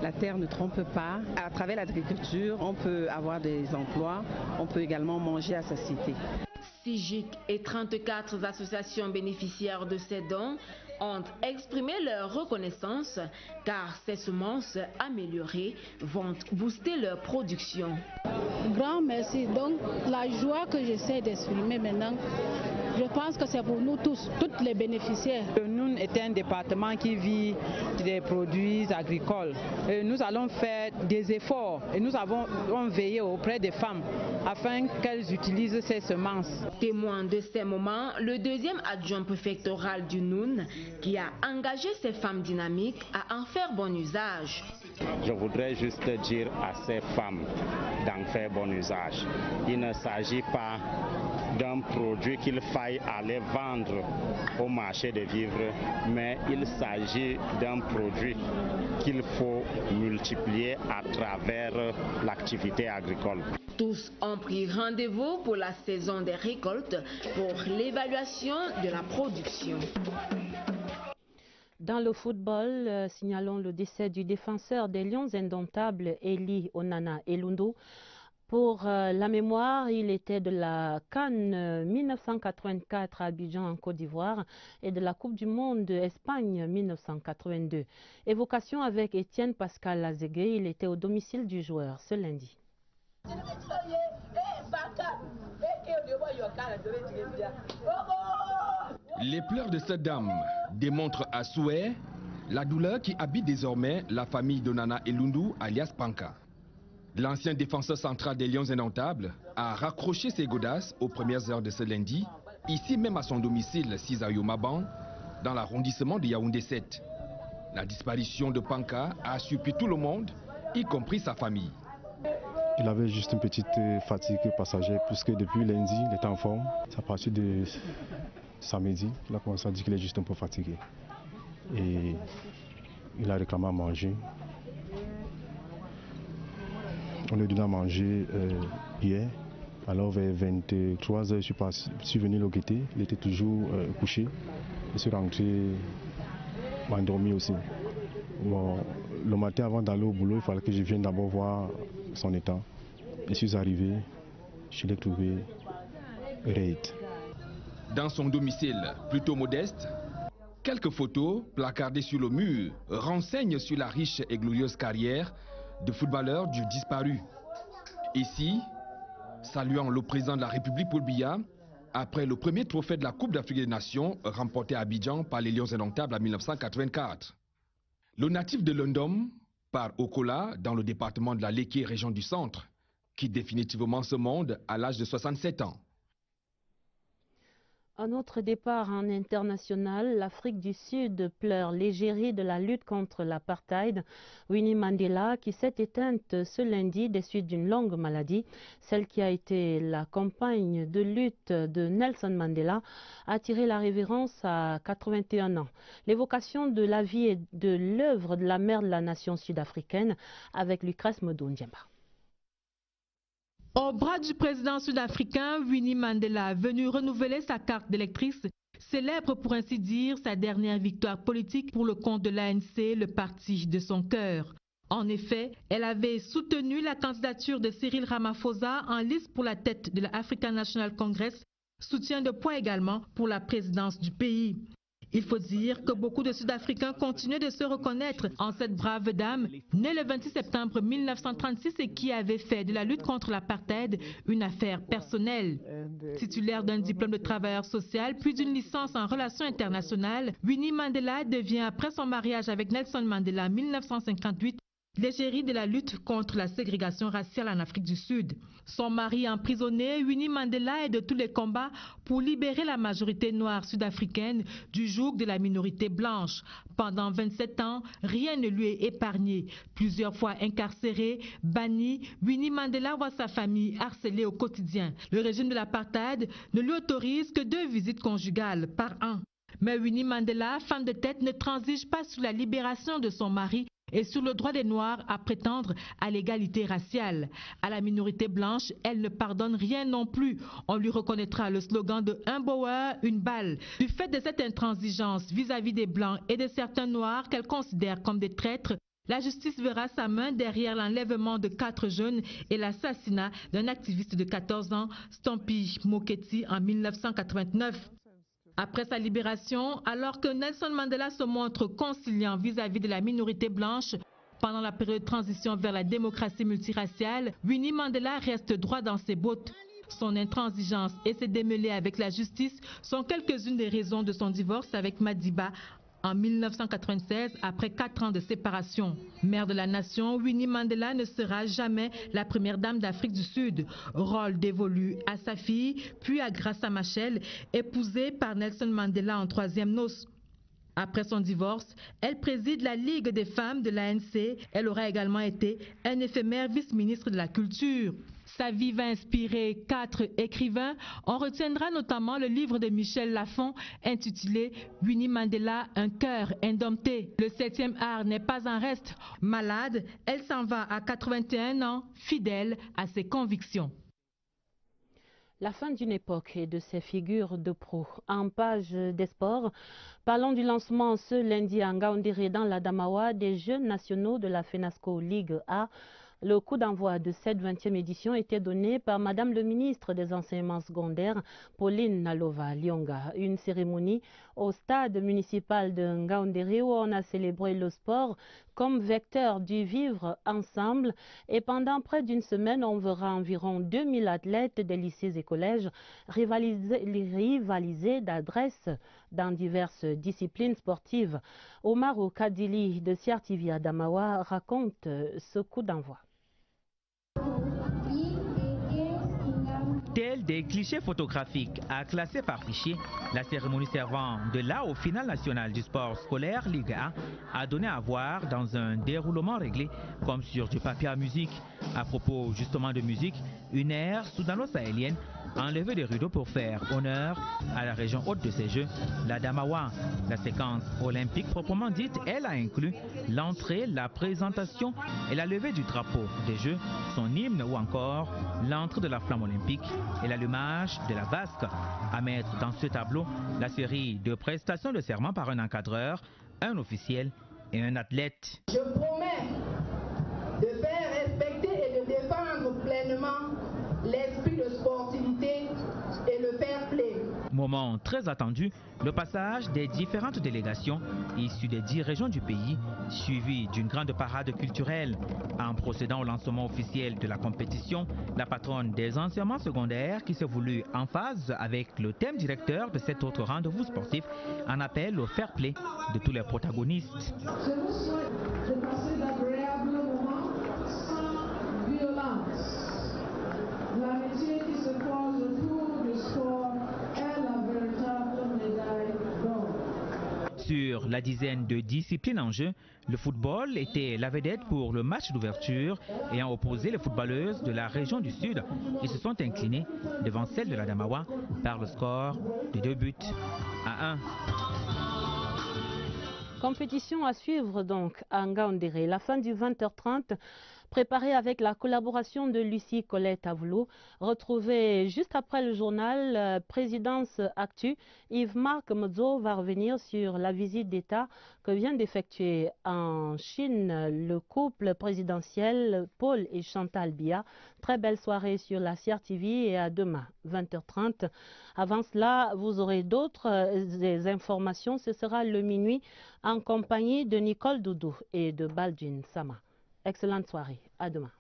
Speaker 16: la terre ne trompe pas. À travers l'agriculture, on peut avoir des emplois, on peut également manger à satiété.
Speaker 15: 6 GIC et 34 associations bénéficiaires de ces dons ont exprimé leur reconnaissance car ces semences améliorées vont booster leur production.
Speaker 18: Grand merci. Donc la joie que j'essaie d'exprimer maintenant, je pense que c'est pour nous tous, toutes les bénéficiaires.
Speaker 16: Nous est un département qui vit des produits agricoles. Et nous allons faire des efforts et nous avons veillé auprès des femmes afin qu'elles utilisent ces semences.
Speaker 15: Témoin de ces moments, le 2e adjoint préfectoral du Noun qui a engagé ces femmes dynamiques à en faire bon usage.
Speaker 19: Je voudrais juste dire à ces femmes d'en faire bon usage. Il ne s'agit pas d'un produit qu'il faille aller vendre au marché des vivres, mais il s'agit d'un produit qu'il faut multiplier à travers l'activité agricole.
Speaker 15: Tous ont pris rendez-vous pour la saison des récoltes pour l'évaluation de la production.
Speaker 1: Dans le football, signalons le décès du défenseur des Lions indomptables, Eli Onana Elundu. Pour la mémoire, il était de la CAN 1984 à Abidjan en Côte d'Ivoire et de la Coupe du Monde Espagne 1982. Évocation avec Étienne Pascal Lazégué, il était au domicile du joueur ce lundi.
Speaker 4: Les pleurs de cette dame démontrent à souhait la douleur qui habite désormais la famille d'Onana Elundu alias Panka. L'ancien défenseur central des Lions indomptables a raccroché ses godasses aux premières heures de ce lundi, ici même à son domicile Cisayo Maban, dans l'arrondissement de Yaoundé 7. La disparition de Panka a surpris tout le monde, y compris sa famille.
Speaker 20: Il avait juste une petite fatigue passagère, puisque depuis lundi, il était en forme. À partir de samedi, il a commencé à dire qu'il est juste un peu fatigué. Et il a réclamé à manger. On lui a donné à manger hier. Alors vers 23h, je suis venu le guetter. Il était toujours couché. Je suis rentré m'endormir aussi. Bon, le matin, avant d'aller au boulot, il fallait que je vienne d'abord voir son état. Je suis arrivé, je l'ai trouvé raide.
Speaker 4: Dans son domicile plutôt modeste, Quelques photos placardées sur le mur renseignent sur la riche et glorieuse carrière de footballeur du disparu. Ici, saluant le président de la République Paul Biya, après le premier trophée de la Coupe d'Afrique des Nations remporté à Abidjan par les Lions Indomptables en 1984. Le natif de London part au Kola dans le département de la Léké, région du centre, quitte définitivement ce monde à l'âge de 67 ans.
Speaker 1: Un autre départ en international, l'Afrique du Sud pleure l'égérie de la lutte contre l'apartheid. Winnie Mandela, qui s'est éteinte ce lundi des suites d'une longue maladie, celle qui a été la compagne de lutte de Nelson Mandela, a attiré la révérence à 81 ans. L'évocation de la vie et de l'œuvre de la mère de la nation sud-africaine avec Lucas Modou-Ndiemba.
Speaker 3: Au bras du président sud-africain, Winnie Mandela, venu renouveler sa carte d'électrice, célèbre pour ainsi dire sa dernière victoire politique pour le compte de l'ANC, le parti de son cœur. En effet, elle avait soutenu la candidature de Cyril Ramaphosa en lice pour la tête de l'African National Congress, soutien de poids également pour la présidence du pays. Il faut dire que beaucoup de Sud-Africains continuent de se reconnaître en cette brave dame, née le 26 septembre 1936 et qui avait fait de la lutte contre l'apartheid une affaire personnelle. Titulaire d'un diplôme de travailleur social puis d'une licence en relations internationales, Winnie Mandela devient après son mariage avec Nelson Mandela en 1958 l'égérie de la lutte contre la ségrégation raciale en Afrique du Sud. Son mari emprisonné, Winnie Mandela est de tous les combats pour libérer la majorité noire sud-africaine du joug de la minorité blanche. Pendant 27 ans, rien ne lui est épargné. Plusieurs fois incarcéré, banni, Winnie Mandela voit sa famille harcelée au quotidien. Le régime de l'apartheid ne lui autorise que 2 visites conjugales par an. Mais Winnie Mandela, femme de tête, ne transige pas sur la libération de son mari et sur le droit des Noirs à prétendre à l'égalité raciale. À la minorité blanche, elle ne pardonne rien non plus. On lui reconnaîtra le slogan de « un Boer, une balle ». Du fait de cette intransigeance vis-à-vis des Blancs et de certains Noirs qu'elle considère comme des traîtres, la justice verra sa main derrière l'enlèvement de 4 jeunes et l'assassinat d'un activiste de 14 ans, Stompie Moketi, en 1989. Après sa libération, alors que Nelson Mandela se montre conciliant vis-à-vis de la minorité blanche, pendant la période de transition vers la démocratie multiraciale, Winnie Mandela reste droit dans ses bottes. Son intransigeance et ses démêlés avec la justice sont quelques-unes des raisons de son divorce avec Madiba en 1996 après 4 ans de séparation. Mère de la nation, Winnie Mandela ne sera jamais la première dame d'Afrique du Sud. Rôle dévolu à sa fille, puis à Graça Machel, épousée par Nelson Mandela en 3e noces. Après son divorce, elle préside la Ligue des femmes de l'ANC. Elle aura également été un éphémère vice-ministre de la Culture. Sa vie va inspirer 4 écrivains. On retiendra notamment le livre de Michel Lafon intitulé « Winnie Mandela, un cœur indompté ». Le 7e art n'est pas en reste. Malade, elle s'en va à 81 ans, fidèle à ses convictions.
Speaker 1: La fin d'une époque et de ses figures de proue. En page des sports, parlons du lancement ce lundi à Ngaoundéré dans l'Adamawa des Jeux nationaux de la FENASCO Ligue A. Le coup d'envoi de cette 20e édition était donné par Madame le ministre des Enseignements secondaires, Pauline Nalova Lyonga. Une cérémonie au stade municipal de Ngaoundéré où on a célébré le sport comme vecteur du vivre ensemble. Et pendant près d'une semaine, on verra environ 2000 athlètes des lycées et collèges rivaliser d'adresse dans diverses disciplines sportives. Omar Kadili de CRTV Adamawa raconte ce coup d'envoi.
Speaker 7: Tels des clichés photographiques à classer par fichier, la cérémonie servant de là au final national du sport scolaire Ligue A a donné à voir dans un déroulement réglé comme sur du papier à musique. À propos justement de musique, une ère soudano-sahélienne a enlevé des rideaux pour faire honneur à la région haute de ces Jeux, l'Adamawa. La séquence olympique proprement dite, elle a inclus l'entrée, la présentation et la levée du drapeau des Jeux, son hymne ou encore l'entrée de la flamme olympique et l'allumage de la vasque. À mettre dans ce tableau la série de prestations de serment par un encadreur, un officiel et un athlète.
Speaker 17: Je promets de faire respecter et de défendre pleinement l'esprit de sportivité et le fair play.
Speaker 7: Moment très attendu, le passage des différentes délégations issues des 10 régions du pays, suivi d'une grande parade culturelle. En procédant au lancement officiel de la compétition, la patronne des enseignements secondaires, qui s'est voulue en phase avec le thème directeur de cet autre rendez-vous sportif, en appelle au fair play de tous les protagonistes.
Speaker 17: Je vous souhaite de passer d'agréables moments sans violence. L'amitié qui se pose autour du sport est la véritable médaille d'or.
Speaker 7: Sur la dizaine de disciplines en jeu, le football était la vedette pour le match d'ouverture, ayant opposé les footballeuses de la région du Sud qui se sont inclinées devant celles de la Damawa par le score de 2-1.
Speaker 1: Compétition à suivre donc à Ngaoundéré. La fin du 20h30, préparée avec la collaboration de Lucie Colette Avoulou. Retrouvée juste après le journal Présidence Actu, Yves-Marc Modzo va revenir sur la visite d'État que vient d'effectuer en Chine le couple présidentiel Paul et Chantal Biya. Très belle soirée sur la CRTV et à demain 20h30. Avant cela, vous aurez d'autres informations. Ce sera le minuit en compagnie de Nicole Doudou et de Baldwin Sama. Excellente soirée. À demain.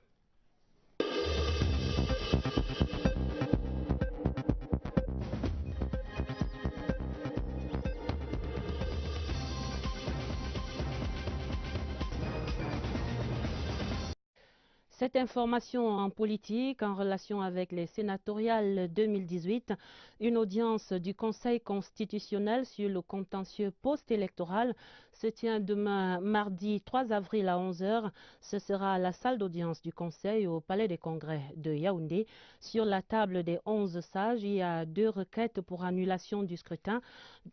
Speaker 1: Cette information en politique, en relation avec les sénatoriales 2018, une audience du Conseil constitutionnel sur le contentieux post-électoral se tient demain mardi 3 avril à 11h. Ce sera à la salle d'audience du Conseil au Palais des Congrès de Yaoundé. Sur la table des 11 sages, il y a 2 requêtes pour annulation du scrutin.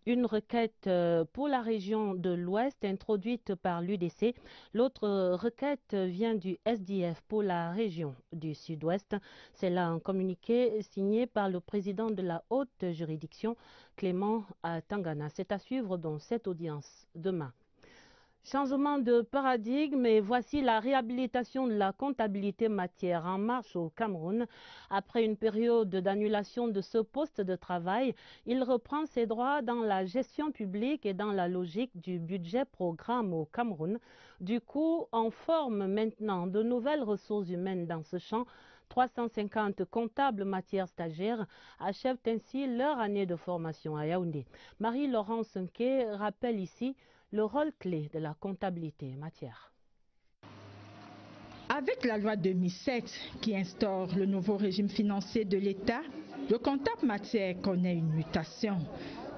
Speaker 1: Une requête pour la région de l'Ouest introduite par l'UDC. L'autre requête vient du SDF pour la région du Sud-Ouest. C'est là un communiqué signé par le président de la haute juridiction, Clément Tangana. C'est à suivre dans cette audience demain. Changement de paradigme et voici la réhabilitation de la comptabilité matière en marche au Cameroun. Après une période d'annulation de ce poste de travail, il reprend ses droits dans la gestion publique et dans la logique du budget programme au Cameroun. Du coup, on forme maintenant de nouvelles ressources humaines dans ce champ. 350 comptables matières stagiaires achèvent ainsi leur année de formation à Yaoundé. Marie-Laurence Nké rappelle ici le rôle clé de la comptabilité matière.
Speaker 2: Avec la loi 2007 qui instaure le nouveau régime financier de l'État, le comptable matière connaît une mutation.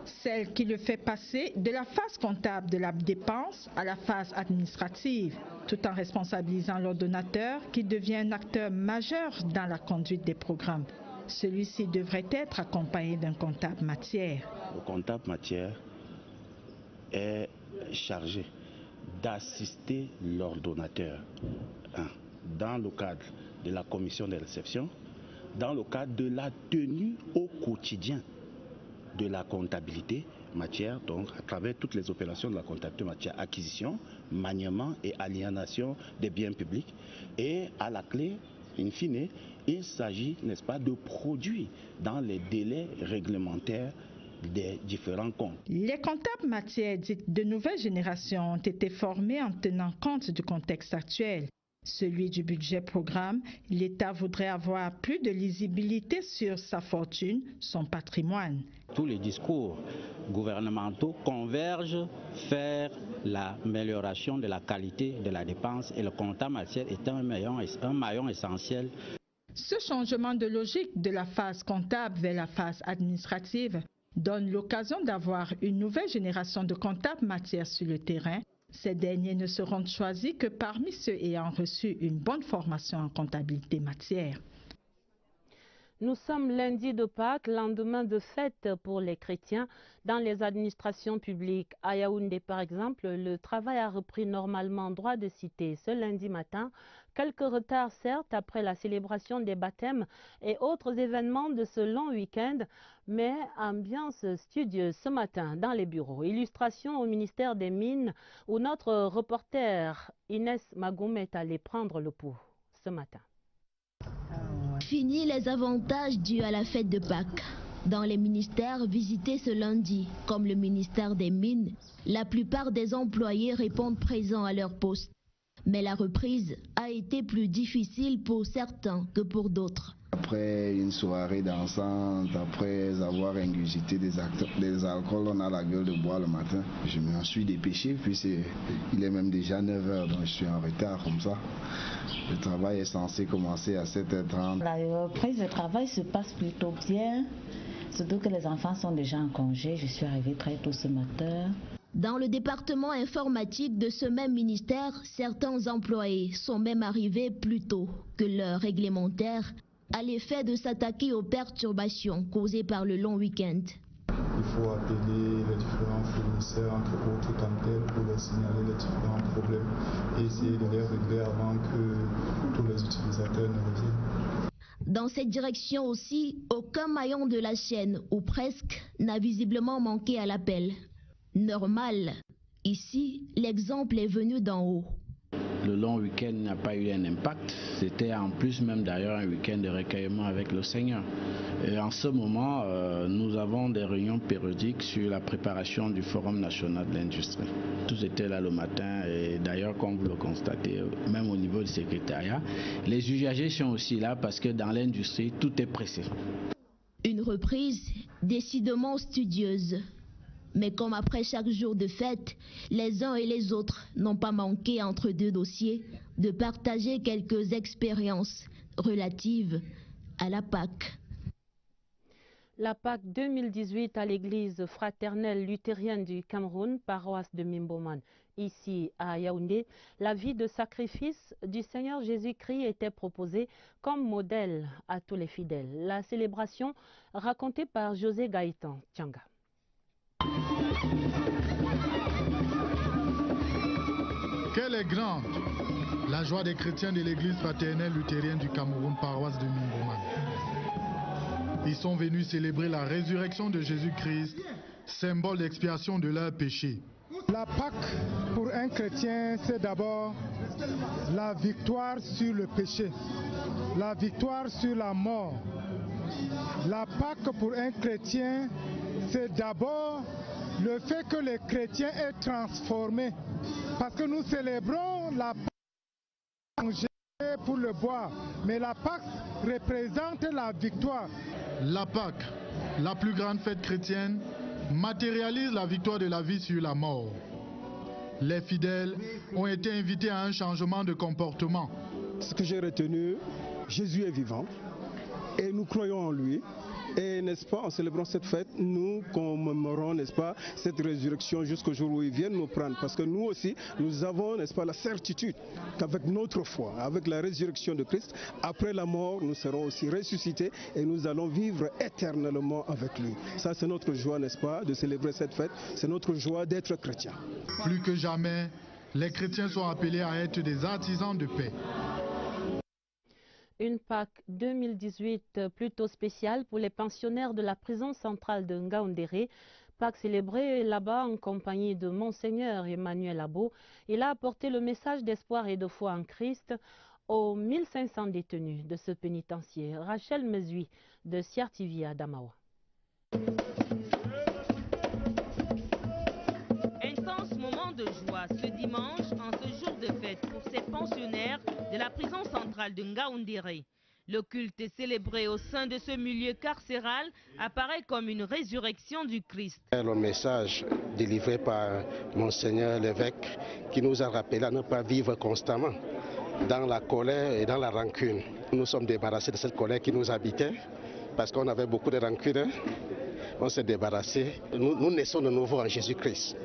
Speaker 2: Celle qui le fait passer de la phase comptable de la dépense à la phase administrative, tout en responsabilisant l'ordonnateur qui devient un acteur majeur dans la conduite des programmes. Celui-ci devrait être accompagné d'un comptable matière.
Speaker 19: Le comptable matière est chargé d'assister l'ordonnateur dans le cadre de la commission de réception, dans le cadre de la tenue au quotidien de la comptabilité matière, donc à travers toutes les opérations de la comptabilité matière, acquisition, maniement et aliénation des biens publics. Et à la clé, in fine, il s'agit, n'est-ce pas, de produire dans les délais réglementaires des différents comptes.
Speaker 2: Les comptables matières dites de nouvelle génération ont été formés en tenant compte du contexte actuel. Celui du budget programme, l'État voudrait avoir plus de lisibilité sur sa fortune, son patrimoine.
Speaker 5: Tous les discours gouvernementaux convergent vers l'amélioration de la qualité de la dépense et le comptable matière est un maillon essentiel.
Speaker 2: Ce changement de logique de la phase comptable vers la phase administrative donne l'occasion d'avoir une nouvelle génération de comptables matières sur le terrain. Ces derniers ne seront choisis que parmi ceux ayant reçu une bonne formation en comptabilité matière.
Speaker 1: Nous sommes lundi de Pâques, lendemain de fête pour les chrétiens. Dans les administrations publiques, à Yaoundé par exemple, le travail a repris normalement droit de cité ce lundi matin. Quelques retards certes après la célébration des baptêmes et autres événements de ce long week-end, mais ambiance studieuse ce matin dans les bureaux. Illustration au ministère des Mines où notre reporter Inès Magoum est allée prendre le pouls ce matin.
Speaker 21: Fini les avantages dus à la fête de Pâques.
Speaker 8: Dans les ministères visités ce lundi, comme le ministère des Mines, la plupart des employés répondent présents à leur poste. Mais la reprise a été plus difficile pour certains que pour d'autres.
Speaker 21: Après une soirée dansante, après avoir ingurgité des alcools, on a la gueule de bois le matin. Je m'en suis dépêché, puis il est même déjà 9h, donc je suis en retard comme ça. Le travail est censé commencer à 7h30.
Speaker 22: La reprise de travail se passe plutôt bien, surtout que les enfants sont déjà en congé. Je suis arrivée très tôt ce matin.
Speaker 8: Dans le département informatique de ce même ministère, certains employés sont même arrivés plus tôt que l'heure réglementaire à l'effet de s'attaquer aux perturbations causées par le long week-end.
Speaker 24: Il faut appeler les différents fournisseurs, entre autres Cantel, pour leur signaler les différents problèmes et essayer de les régler avant que tous les utilisateurs ne reviennent.
Speaker 8: Dans cette direction aussi, aucun maillon de la chaîne, ou presque, n'a visiblement manqué à l'appel. Normal. Ici, l'exemple est venu d'en haut.
Speaker 5: Le long week-end n'a pas eu un impact. C'était en plus même d'ailleurs un week-end de recueillement avec le Seigneur. Et en ce moment, nous avons des réunions périodiques sur la préparation du Forum national de l'industrie. Tous étaient là le matin et d'ailleurs, comme vous le constatez, même au niveau du secrétariat, les usagers sont aussi là parce que dans l'industrie, tout est pressé.
Speaker 8: Une reprise décidément studieuse. Mais comme après chaque jour de fête, les uns et les autres n'ont pas manqué entre deux dossiers de partager quelques expériences relatives à la Pâque.
Speaker 1: La Pâque 2018 à l'église fraternelle luthérienne du Cameroun, paroisse de Mimboman, ici à Yaoundé, la vie de sacrifice du Seigneur Jésus-Christ était proposée comme modèle à tous les fidèles. La célébration racontée par José Gaëtan Tianga.
Speaker 25: Quelle est grande la joie des chrétiens de l'église fraternelle luthérienne du Cameroun, paroisse de Mimboman. Ils sont venus célébrer la résurrection de Jésus-Christ, symbole d'expiation de leurs péchés.
Speaker 26: La Pâque pour un chrétien, c'est d'abord la victoire sur le péché, la victoire sur la mort. La Pâque pour un chrétien, c'est d'abord le fait que les chrétiens aient transformé. Parce que nous célébrons la Pâque pour le boire, mais la Pâque représente la victoire.
Speaker 25: La Pâque, la plus grande fête chrétienne, matérialise la victoire de la vie sur la mort. Les fidèles ont été invités à un changement de comportement.
Speaker 26: Ce que j'ai retenu, Jésus est vivant et nous croyons en lui. Et n'est-ce pas, en célébrant cette fête, nous commémorons, n'est-ce pas, cette résurrection jusqu'au jour où il vient nous prendre. Parce que nous aussi, nous avons, n'est-ce pas, la certitude qu'avec notre foi, avec la résurrection de Christ, après la mort, nous serons aussi ressuscités et nous allons vivre éternellement avec lui. Ça, c'est notre joie, n'est-ce pas, de célébrer cette fête. C'est notre joie d'être chrétien.
Speaker 25: Plus que jamais, les chrétiens sont appelés à être des artisans de paix.
Speaker 1: Une Pâque 2018 plutôt spéciale pour les pensionnaires de la prison centrale de Ngaoundéré. Pâque célébrée là-bas en compagnie de Monseigneur Emmanuel Abo. Il a apporté le message d'espoir et de foi en Christ aux 1500 détenus de ce pénitencier. Rachel Mezui de Siertivia d'Amawa.
Speaker 23: Intense moment de joie ce dimanche en ce jour de fête pour ces pensionnaires de la prison centrale de Ngaoundéré. Le culte célébré au sein de ce milieu carcéral apparaît comme une résurrection du Christ.
Speaker 27: Le message délivré par Monseigneur l'évêque qui nous a rappelé à ne pas vivre constamment dans la colère et dans la rancune. Nous sommes débarrassés de cette colère qui nous habitait parce qu'on avait beaucoup de rancune. On s'est débarrassé. Nous naissons de nouveau en Jésus-Christ.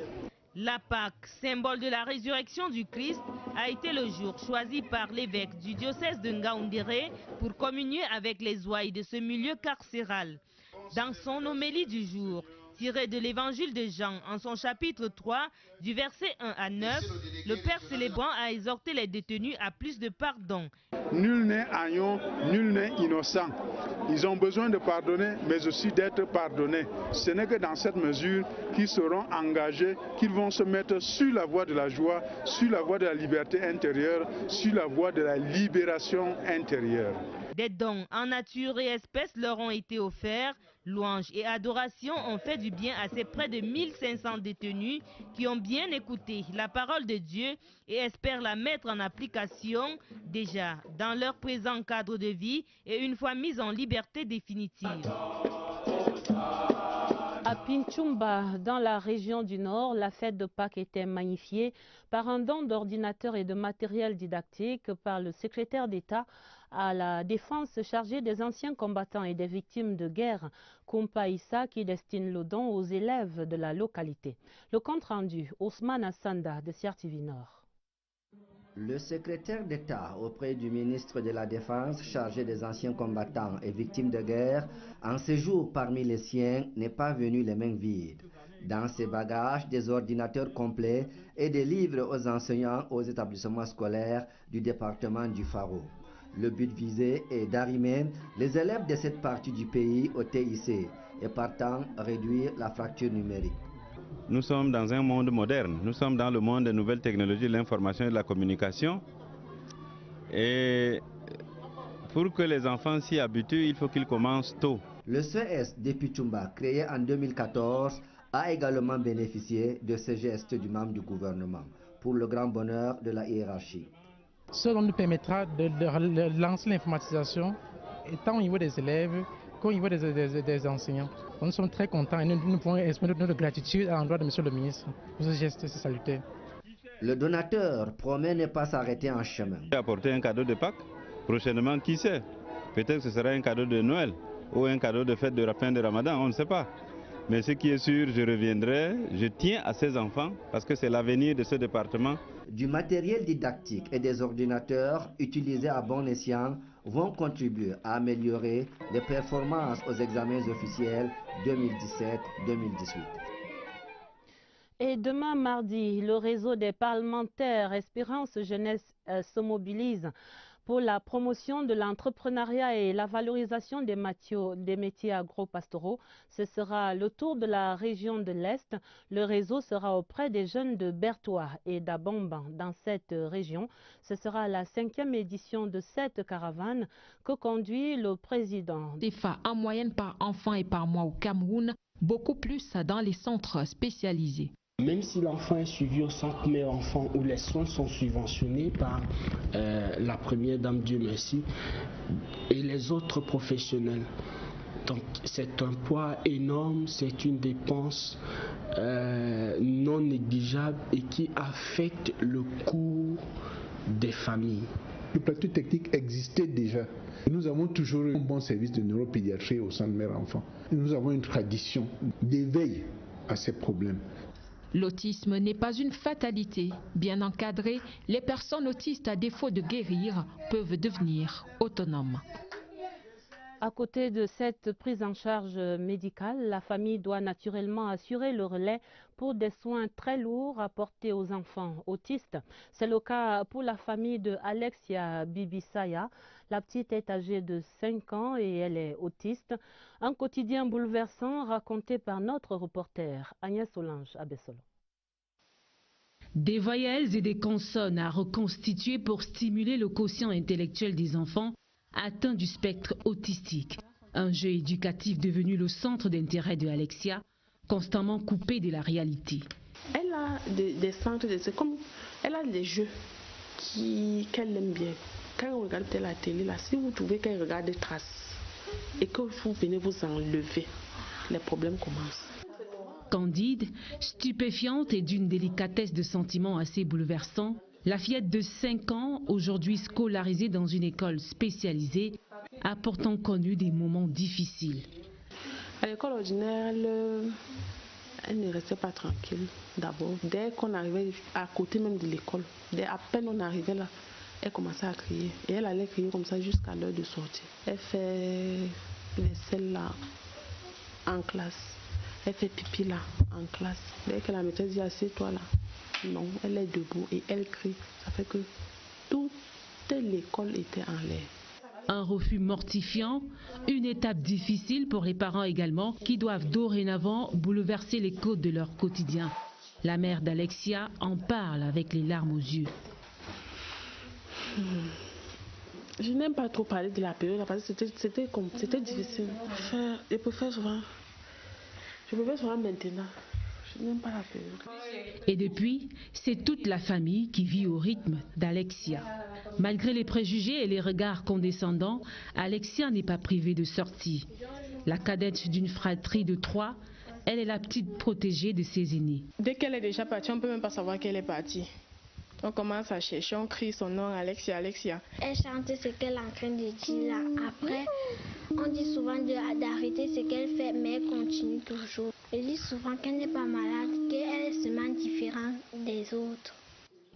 Speaker 23: La Pâque, symbole de la résurrection du Christ, a été le jour choisi par l'évêque du diocèse de Ngaoundéré pour communier avec les ouailles de ce milieu carcéral. Dans son homélie du jour, tirée de l'évangile de Jean en son chapitre 3, du verset 1 à 9, le Père célébrant a exhorté les détenus à plus de pardon.
Speaker 28: Nul n'est agneau, nul n'est innocent. Ils ont besoin de pardonner, mais aussi d'être pardonnés. Ce n'est que dans cette mesure qu'ils seront engagés, qu'ils vont se mettre sur la voie de la joie, sur la voie de la liberté intérieure, sur la voie de la libération intérieure.
Speaker 23: Des dons en nature et espèces leur ont été offerts. Louanges et adorations ont fait du bien à ces près de 1500 détenus qui ont bien écouté la parole de Dieu et espèrent la mettre en application déjà dans leur présent cadre de vie et une fois mis en liberté définitive.
Speaker 1: À Pinchumba, dans la région du Nord, la fête de Pâques était magnifiée par un don d'ordinateurs et de matériel didactique par le secrétaire d'État à la défense chargé des anciens combattants et des victimes de guerre, Kumpa Issa, qui destine le don aux élèves de la localité. Le compte rendu, Ousmane Assanda de CRTV Nord.
Speaker 6: Le secrétaire d'État auprès du ministre de la Défense chargé des anciens combattants et victimes de guerre, en séjour parmi les siens, n'est pas venu les mains vides. Dans ses bagages, des ordinateurs complets et des livres aux enseignants aux établissements scolaires du département du Faro. Le but visé est d'arrimer les élèves de cette partie du pays au TIC et partant réduire la fracture numérique.
Speaker 9: Nous sommes dans un monde moderne, nous sommes dans le monde des nouvelles technologies, de l'information et de la communication. Et pour que les enfants s'y habituent, il faut qu'ils commencent tôt.
Speaker 6: Le CES de Pichumba, créé en 2014, a également bénéficié de ce geste du membre du gouvernement, pour le grand bonheur de la hiérarchie.
Speaker 10: Cela nous permettra de lancer l'informatisation, tant au niveau des élèves qu'au niveau des enseignants. Nous sommes très contents et nous pouvons exprimer notre gratitude à l'endroit de M. le ministre pour ce geste salutaire.
Speaker 6: Le donateur promet ne pas s'arrêter en chemin.
Speaker 9: Apporter un cadeau de Pâques, prochainement, qui sait? Peut-être que ce sera un cadeau de Noël ou un cadeau de fête de la fin de Ramadan, on ne sait pas. Mais ce qui est sûr, je reviendrai, je tiens à ces enfants parce que c'est l'avenir de ce département.
Speaker 6: Du matériel didactique et des ordinateurs utilisés à bon escient vont contribuer à améliorer les performances aux examens officiels 2017-2018.
Speaker 1: Et demain mardi, le réseau des parlementaires Espérance Jeunesse se mobilise pour la promotion de l'entrepreneuriat et la valorisation des métiers agro-pastoraux. Ce sera le tour de la région de l'Est. Le réseau sera auprès des jeunes de Bertoua et d'Abomban dans cette région. Ce sera la 5e édition de cette caravane que conduit le président.
Speaker 11: CFA en moyenne par enfant et par mois au Cameroun, beaucoup plus dans les centres spécialisés.
Speaker 12: Même si l'enfant est suivi au centre Mère Enfant où les soins sont subventionnés par la première dame, Dieu merci, et les autres professionnels. Donc c'est un poids énorme, c'est une dépense non négligeable et qui affecte le coût des familles.
Speaker 13: Le plateau technique existait déjà. Nous avons toujours un bon service de neuropédiatrie au centre Mère Enfant. Nous avons une tradition d'éveil à ces problèmes.
Speaker 11: L'autisme n'est pas une fatalité. Bien encadrées, les personnes autistes, à défaut de guérir, peuvent devenir autonomes.
Speaker 1: À côté de cette prise en charge médicale, la famille doit naturellement assurer le relais pour des soins très lourds apportés aux enfants autistes. C'est le cas pour la famille de Alexia Bibisaya. La petite est âgée de 5 ans et elle est autiste. Un quotidien bouleversant raconté par notre reporter Agnès Solange à Bessolo.
Speaker 14: Des voyelles et des consonnes à reconstituer pour stimuler le quotient intellectuel des enfants atteints du spectre autistique. Un jeu éducatif devenu le centre d'intérêt de Alexia, constamment coupé de la réalité.
Speaker 18: Elle a des centres de comme elle a des jeux qu'elle aime bien. Quand on regarde la télé, là, si vous trouvez qu'elle regarde des traces et que vous venez vous enlever, les problèmes commencent.
Speaker 14: Candide, stupéfiante et d'une délicatesse de sentiments assez bouleversant, la fillette de 5 ans, aujourd'hui scolarisée dans une école spécialisée, a pourtant connu des moments difficiles.
Speaker 18: À l'école ordinaire, elle ne restait pas tranquille d'abord. Dès qu'on arrivait à côté même de l'école, à peine on arrivait là, elle commençait à crier. Et elle allait crier comme ça jusqu'à l'heure de sortie. Elle fait les selles là en classe. Elle fait pipi là en classe. Dès que la maîtresse dit assieds-toi là, non, elle est debout et elle crie. Ça fait que toute l'école était en l'air.
Speaker 14: Un refus mortifiant, une étape difficile pour les parents également qui doivent dorénavant bouleverser les codes de leur quotidien. La mère d'Alexia en parle avec les larmes aux yeux.
Speaker 18: Je n'aime pas trop parler de la période parce que c'était difficile. Je préfère souvent maintenant. Je n'aime pas la période.
Speaker 14: Et depuis, c'est toute la famille qui vit au rythme d'Alexia. Malgré les préjugés et les regards condescendants, Alexia n'est pas privée de sortie. La cadette d'une fratrie de 3, elle est la petite protégée de ses aînés.
Speaker 3: Dès qu'elle est déjà partie, on ne peut même pas savoir qu'elle est partie. On commence à chercher, on crie son nom, Alexia, Alexia.
Speaker 4: Elle chante ce qu'elle est en train de dire là. Après, on dit souvent d'arrêter ce qu'elle fait, mais elle continue toujours. Elle dit souvent qu'elle n'est pas malade, qu'elle est seulement différente des autres.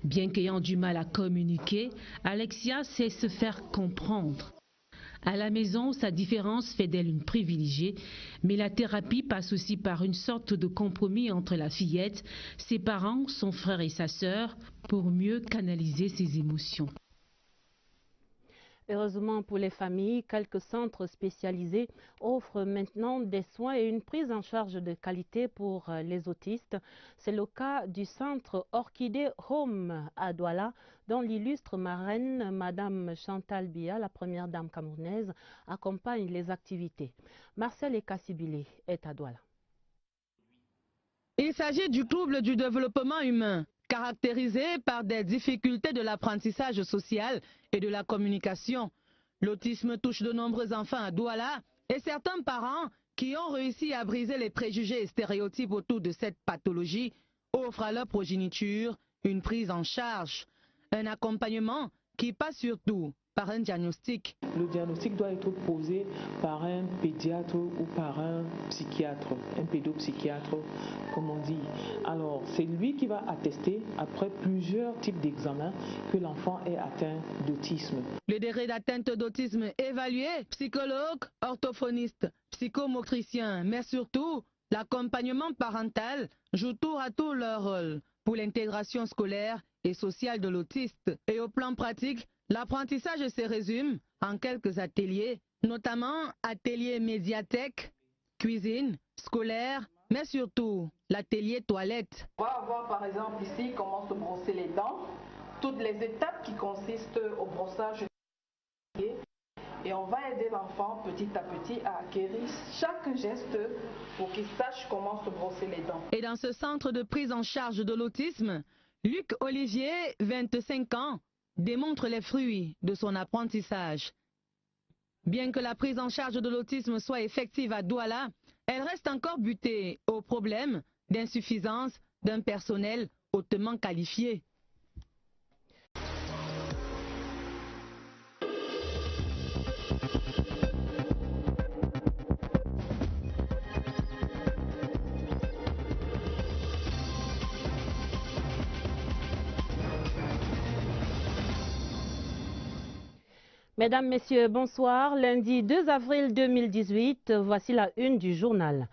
Speaker 14: Bien qu'ayant du mal à communiquer, Alexia sait se faire comprendre. À la maison, sa différence fait d'elle une privilégiée, mais la thérapie passe aussi par une sorte de compromis entre la fillette, ses parents, son frère et sa sœur, pour mieux canaliser ses émotions.
Speaker 1: Heureusement pour les familles, quelques centres spécialisés offrent maintenant des soins et une prise en charge de qualité pour les autistes. C'est le cas du centre Orchidée Home à Douala, dont l'illustre marraine, Madame Chantal Biya, la première dame camerounaise, accompagne les activités. Marcel Ekassibile est à Douala.
Speaker 7: Il s'agit du trouble du développement humain, caractérisé par des difficultés de l'apprentissage social et de la communication. L'autisme touche de nombreux enfants à Douala et certains parents qui ont réussi à briser les préjugés et stéréotypes autour de cette pathologie offrent à leur progéniture une prise en charge, un accompagnement qui passe surtout par un diagnostic.
Speaker 18: Le diagnostic doit être posé par un pédiatre ou par un psychiatre, un pédopsychiatre, comme on dit. Alors, c'est lui qui va attester, après plusieurs types d'examens, que l'enfant est atteint d'autisme.
Speaker 7: Le degré d'atteinte d'autisme évalué, psychologue, orthophoniste, psychomotricien, mais surtout, l'accompagnement parental joue tour à tour leur rôle pour l'intégration scolaire et sociale de l'autiste. Et au plan pratique, l'apprentissage se résume en quelques ateliers, notamment ateliers médiathèque, cuisine, scolaire, mais surtout l'atelier toilette.
Speaker 15: On va avoir par exemple ici comment se brosser les dents, toutes les étapes qui consistent au brossage et on va aider l'enfant petit à petit à acquérir chaque geste pour qu'il sache comment se brosser les dents.
Speaker 7: Et dans ce centre de prise en charge de l'autisme, Luc Olivier, 25 ans, démontre les fruits de son apprentissage. Bien que la prise en charge de l'autisme soit effective à Douala, elle reste encore butée au problème d'insuffisance d'un personnel hautement qualifié.
Speaker 1: Mesdames, Messieurs, bonsoir. Lundi 2 avril 2018, voici la une du journal.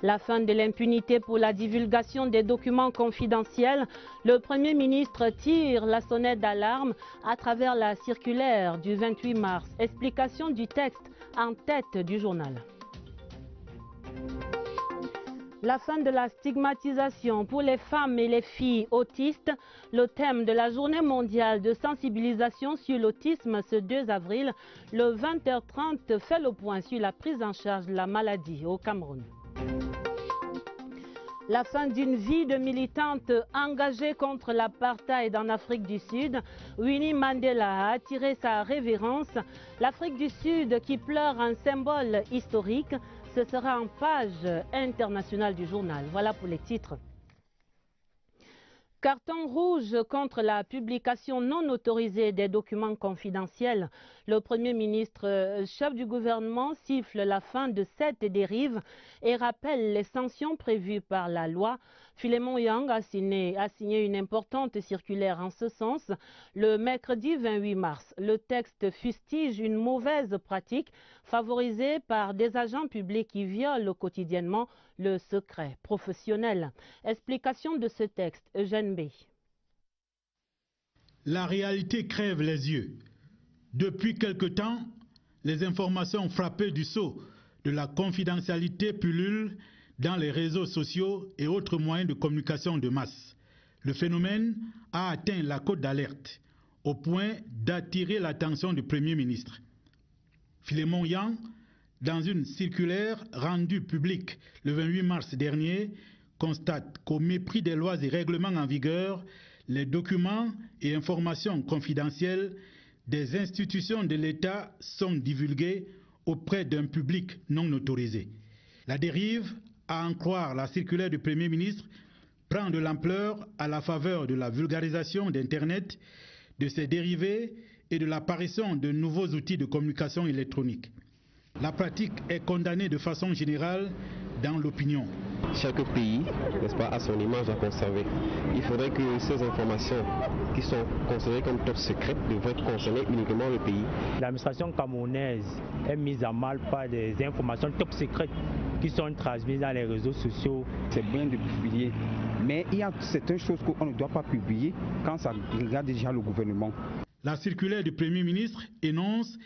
Speaker 1: La fin de l'impunité pour la divulgation des documents confidentiels. Le Premier ministre tire la sonnette d'alarme à travers la circulaire du 28 mars. Explication du texte en tête du journal. La fin de la stigmatisation pour les femmes et les filles autistes, le thème de la journée mondiale de sensibilisation sur l'autisme ce 2 avril, le 20h30 fait le point sur la prise en charge de la maladie au Cameroun. La fin d'une vie de militante engagée contre l'apartheid en Afrique du Sud, Winnie Mandela a attiré sa révérence. L'Afrique du Sud qui pleure un symbole historique. Ce sera en page internationale du journal. Voilà pour les titres. Carton rouge contre la publication non autorisée des documents confidentiels. Le Premier ministre, chef du gouvernement, siffle la fin de cette dérive et rappelle les sanctions prévues par la loi. Philémon Yang a signé une importante circulaire en ce sens le mercredi 28 mars. Le texte fustige une mauvaise pratique favorisée par des agents publics qui violent quotidiennement le secret professionnel. Explication de ce texte, Eugène B.
Speaker 25: La réalité crève les yeux. Depuis quelque temps, les informations frappées du sceau de la confidentialité pullulent dans les réseaux sociaux et autres moyens de communication de masse. Le phénomène a atteint la cote d'alerte.
Speaker 28: au point d'attirer l'attention du Premier ministre. Philémon Yang, dans une circulaire rendue publique le 28 mars dernier, constate qu'au mépris des lois et règlements en vigueur, les documents et informations confidentielles des institutions de l'État sont divulgués auprès d'un public non autorisé. La dérive, à en croire la circulaire du Premier ministre, prend de l'ampleur à la faveur de la vulgarisation d'Internet, de ses dérivés et de l'apparition de nouveaux outils de communication électronique. La pratique est condamnée de façon générale dans l'opinion.
Speaker 2: Chaque pays, n'est-ce pas, a son image à conserver. Il faudrait que ces informations qui sont considérées comme top secrètes devraient concerner uniquement le pays.
Speaker 16: L'administration camerounaise est mise à mal par des informations top secrètes qui sont transmises dans les réseaux sociaux.
Speaker 17: C'est bien de publier, mais il y a certaines choses qu'on ne doit pas publier quand ça regarde déjà le gouvernement.
Speaker 28: La circulaire du Premier ministre énonce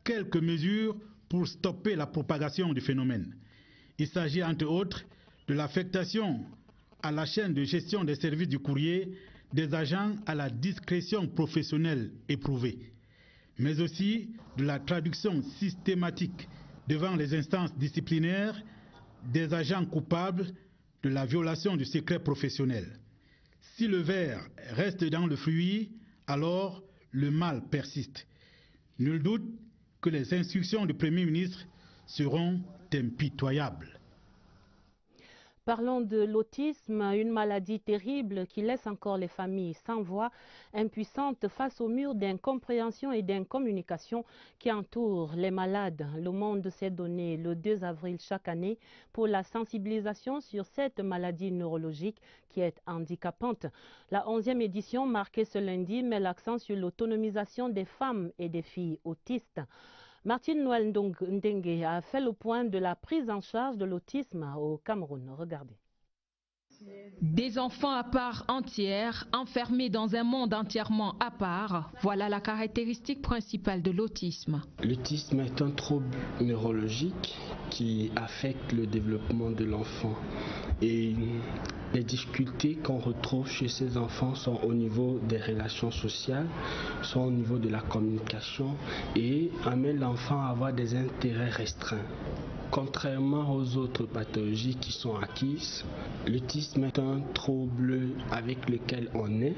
Speaker 28: quelques mesures pour stopper la propagation du phénomène. Il s'agit entre autres de l'affectation à la chaîne de gestion des services du courrier des agents à la discrétion professionnelle éprouvée, mais aussi de la traduction systématique devant les instances disciplinaires des agents coupables de la violation du secret professionnel. Si le ver reste dans le fruit, alors le mal persiste. Nul doute que les instructions du Premier ministre seront impitoyables.
Speaker 1: Parlons de l'autisme, une maladie terrible qui laisse encore les familles sans voix, impuissantes face au mur d'incompréhension et d'incommunication qui entourent les malades. Le monde s'est donné le 2 avril chaque année pour la sensibilisation sur cette maladie neurologique qui est handicapante. La 11e édition marquée ce lundi met l'accent sur l'autonomisation des femmes et des filles autistes. Martine Noël Ndengue a fait le point de la prise en charge de l'autisme au Cameroun. Regardez.
Speaker 11: Des enfants à part entière, enfermés dans un monde entièrement à part, voilà la caractéristique principale de l'autisme.
Speaker 12: L'autisme est un trouble neurologique qui affecte le développement de l'enfant. Et les difficultés qu'on retrouve chez ces enfants sont au niveau des relations sociales, sont au niveau de la communication et amènent l'enfant à avoir des intérêts restreints. Contrairement aux autres pathologies qui sont acquises, l'autisme est un trouble avec lequel on naît,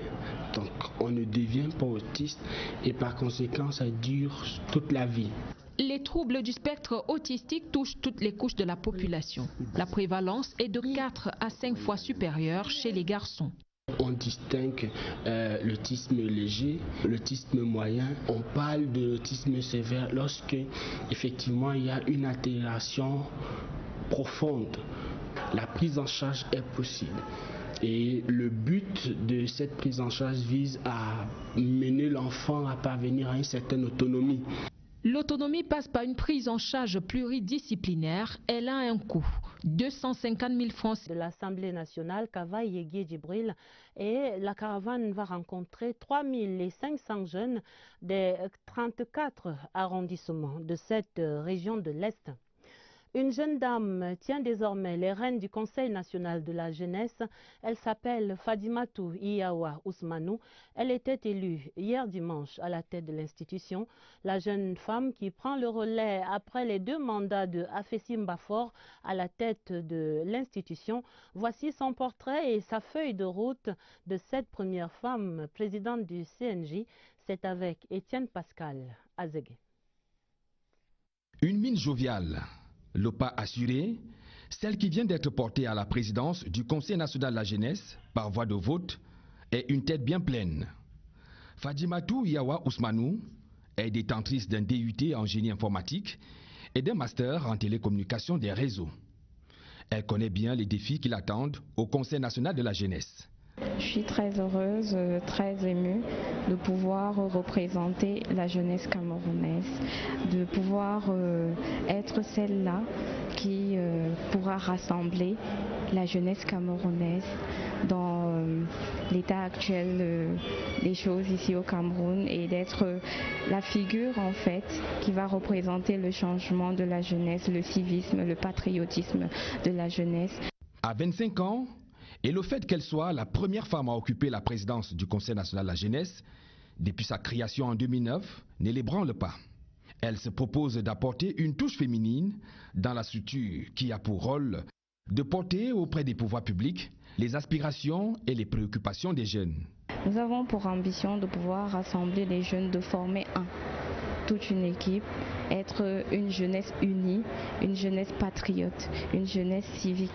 Speaker 12: donc on ne devient pas autiste et par conséquent ça dure toute la vie.
Speaker 11: Les troubles du spectre autistique touchent toutes les couches de la population. La prévalence est de 4 à 5 fois supérieure chez les garçons.
Speaker 12: On distingue l'autisme léger, l'autisme moyen. On parle de l'autisme sévère lorsque effectivement il y a une altération profonde. La prise en charge est possible. Et le but de cette prise en charge vise à mener l'enfant à parvenir à une certaine autonomie.
Speaker 11: L'autonomie passe par une prise en charge pluridisciplinaire. Elle a un coût, 250 000 francs.
Speaker 1: De l'Assemblée nationale, Kavaï Yegui Djibril, et la caravane va rencontrer 3500 jeunes des 34 arrondissements de cette région de l'Est. Une jeune dame tient désormais les rênes du Conseil national de la jeunesse. Elle s'appelle Fadimatou Iyawa Ousmanou. Elle était élue hier dimanche à la tête de l'institution. La jeune femme qui prend le relais après les 2 mandats de Afessim Bafor à la tête de l'institution. Voici son portrait et sa feuille de route de cette première femme présidente du CNJ. C'est avec Étienne Pascal Azégué.
Speaker 19: Une mine joviale. Le pas assuré, celle qui vient d'être portée à la présidence du Conseil national de la jeunesse par voie de vote est une tête bien pleine. Fadimatou Iyawa Ousmanou est détentrice d'un DUT en génie informatique et d'un master en télécommunication des réseaux. Elle connaît bien les défis qui l'attendent au Conseil national de la jeunesse.
Speaker 20: Je suis très heureuse, très émue de pouvoir représenter la jeunesse camerounaise, de pouvoir être celle-là qui pourra rassembler la jeunesse camerounaise dans l'état actuel des choses ici au Cameroun et d'être la figure en fait qui va représenter le changement de la jeunesse, le civisme, le patriotisme de la jeunesse.
Speaker 19: À 25 ans, et le fait qu'elle soit la première femme à occuper la présidence du Conseil national de la jeunesse depuis sa création en 2009, ne l'ébranle pas. Elle se propose d'apporter une touche féminine dans la structure qui a pour rôle de porter auprès des pouvoirs publics les aspirations et les préoccupations des jeunes.
Speaker 20: Nous avons pour ambition de pouvoir rassembler les jeunes, de former toute une équipe, être une jeunesse unie, une jeunesse patriote, une jeunesse civique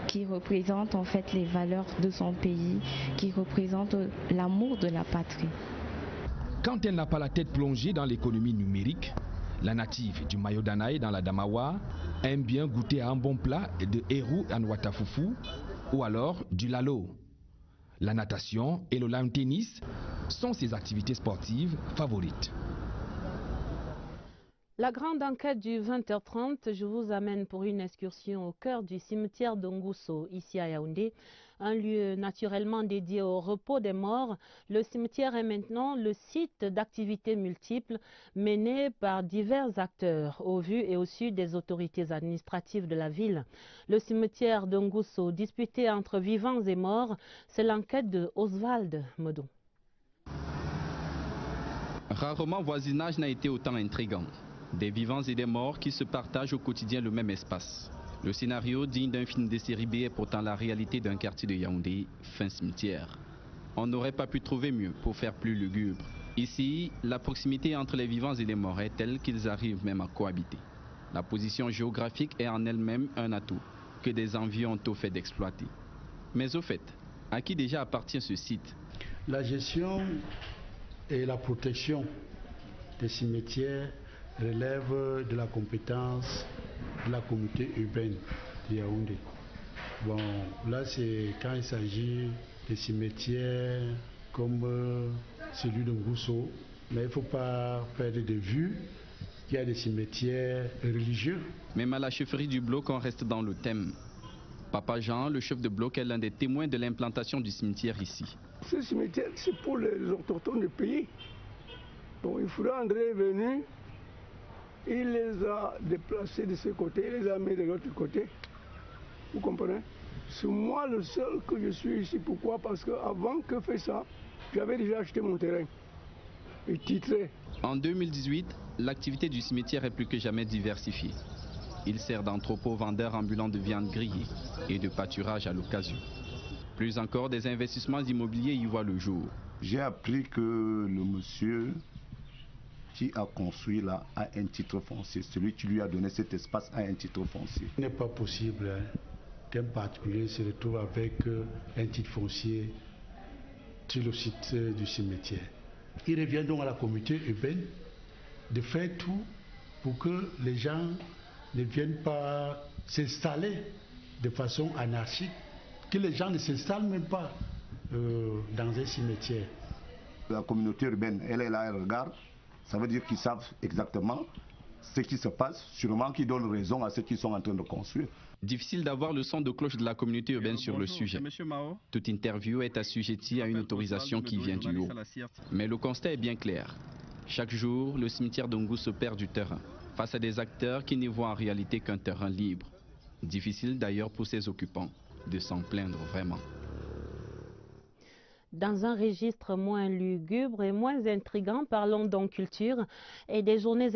Speaker 20: qui représente en fait les valeurs de son pays, qui représente l'amour de la patrie.
Speaker 19: Quand elle n'a pas la tête plongée dans l'économie numérique, la native du Mayo Danaï dans la Damawa aime bien goûter à un bon plat de Eru en Watafufu ou alors du lalo. La natation et le lawn tennis sont ses activités sportives favorites.
Speaker 1: La grande enquête du 20h30, je vous amène pour une excursion au cœur du cimetière d'Ongousso, ici à Yaoundé, un lieu naturellement dédié au repos des morts. Le cimetière est maintenant le site d'activités multiples menées par divers acteurs au vu et au su des autorités administratives de la ville. Le cimetière d'Ongousso, disputé entre vivants et morts, c'est l'enquête de Oswald Modon.
Speaker 5: Rarement voisinage n'a été autant intrigant. Des vivants et des morts qui se partagent au quotidien le même espace. Le scénario digne d'un film de série B est pourtant la réalité d'un quartier de Yaoundé, fin cimetière. On n'aurait pas pu trouver mieux pour faire plus lugubre. Ici, la proximité entre les vivants et les morts est telle qu'ils arrivent même à cohabiter. La position géographique est en elle-même un atout que des envieux ont au fait d'exploiter. Mais au fait, à qui déjà appartient ce site?
Speaker 8: La gestion et la protection des cimetières relève de la compétence de la communauté urbaine de Yaoundé. Bon, là c'est quand il s'agit de cimetières comme celui de Ngousso, mais il ne faut pas perdre de vue qu'il y a des cimetières religieux.
Speaker 5: Même à la chefferie du bloc, on reste dans le thème. Papa Jean, le chef de bloc, est l'un des témoins de l'implantation du cimetière ici.
Speaker 21: Ce cimetière, c'est pour les autochtones du pays. Donc il faudra André est venu. Il les a déplacés de ce côté, il les a mis de l'autre côté. Vous comprenez? C'est moi le seul que je suis ici. Pourquoi? Parce qu'avant que fait ça, j'avais déjà acheté mon terrain et titré.
Speaker 5: En 2018, l'activité du cimetière est plus que jamais diversifiée. Il sert d'entrepôt vendeur ambulant de viande grillée et de pâturage à l'occasion. Plus encore, des investissements immobiliers y voient le jour.
Speaker 22: J'ai appris que le monsieur qui a construit là a un titre foncier. Celui qui lui a donné cet espace a un titre foncier.
Speaker 8: Il n'est pas possible qu'un particulier se retrouve avec un titre foncier sur le site du cimetière. Il revient donc à la communauté urbaine de faire tout pour que les gens ne viennent pas s'installer de façon anarchique, que les gens ne s'installent même pas dans un cimetière.
Speaker 22: La communauté urbaine, elle est là, elle regarde. Ça veut dire qu'ils savent exactement ce qui se passe, sûrement qu'ils donnent raison à ceux qui sont en train de construire.
Speaker 5: Difficile d'avoir le son de cloche de la communauté urbaine sur le sujet. Toute interview est assujettie à une autorisation qui vient du haut. Mais le constat est bien clair. Chaque jour, le cimetière d'Ongousso perd du terrain face à des acteurs qui n'y voient en réalité qu'un terrain libre. Difficile d'ailleurs pour ses occupants de s'en plaindre vraiment.
Speaker 1: Dans un registre moins lugubre et moins intrigant, parlons donc culture et des journées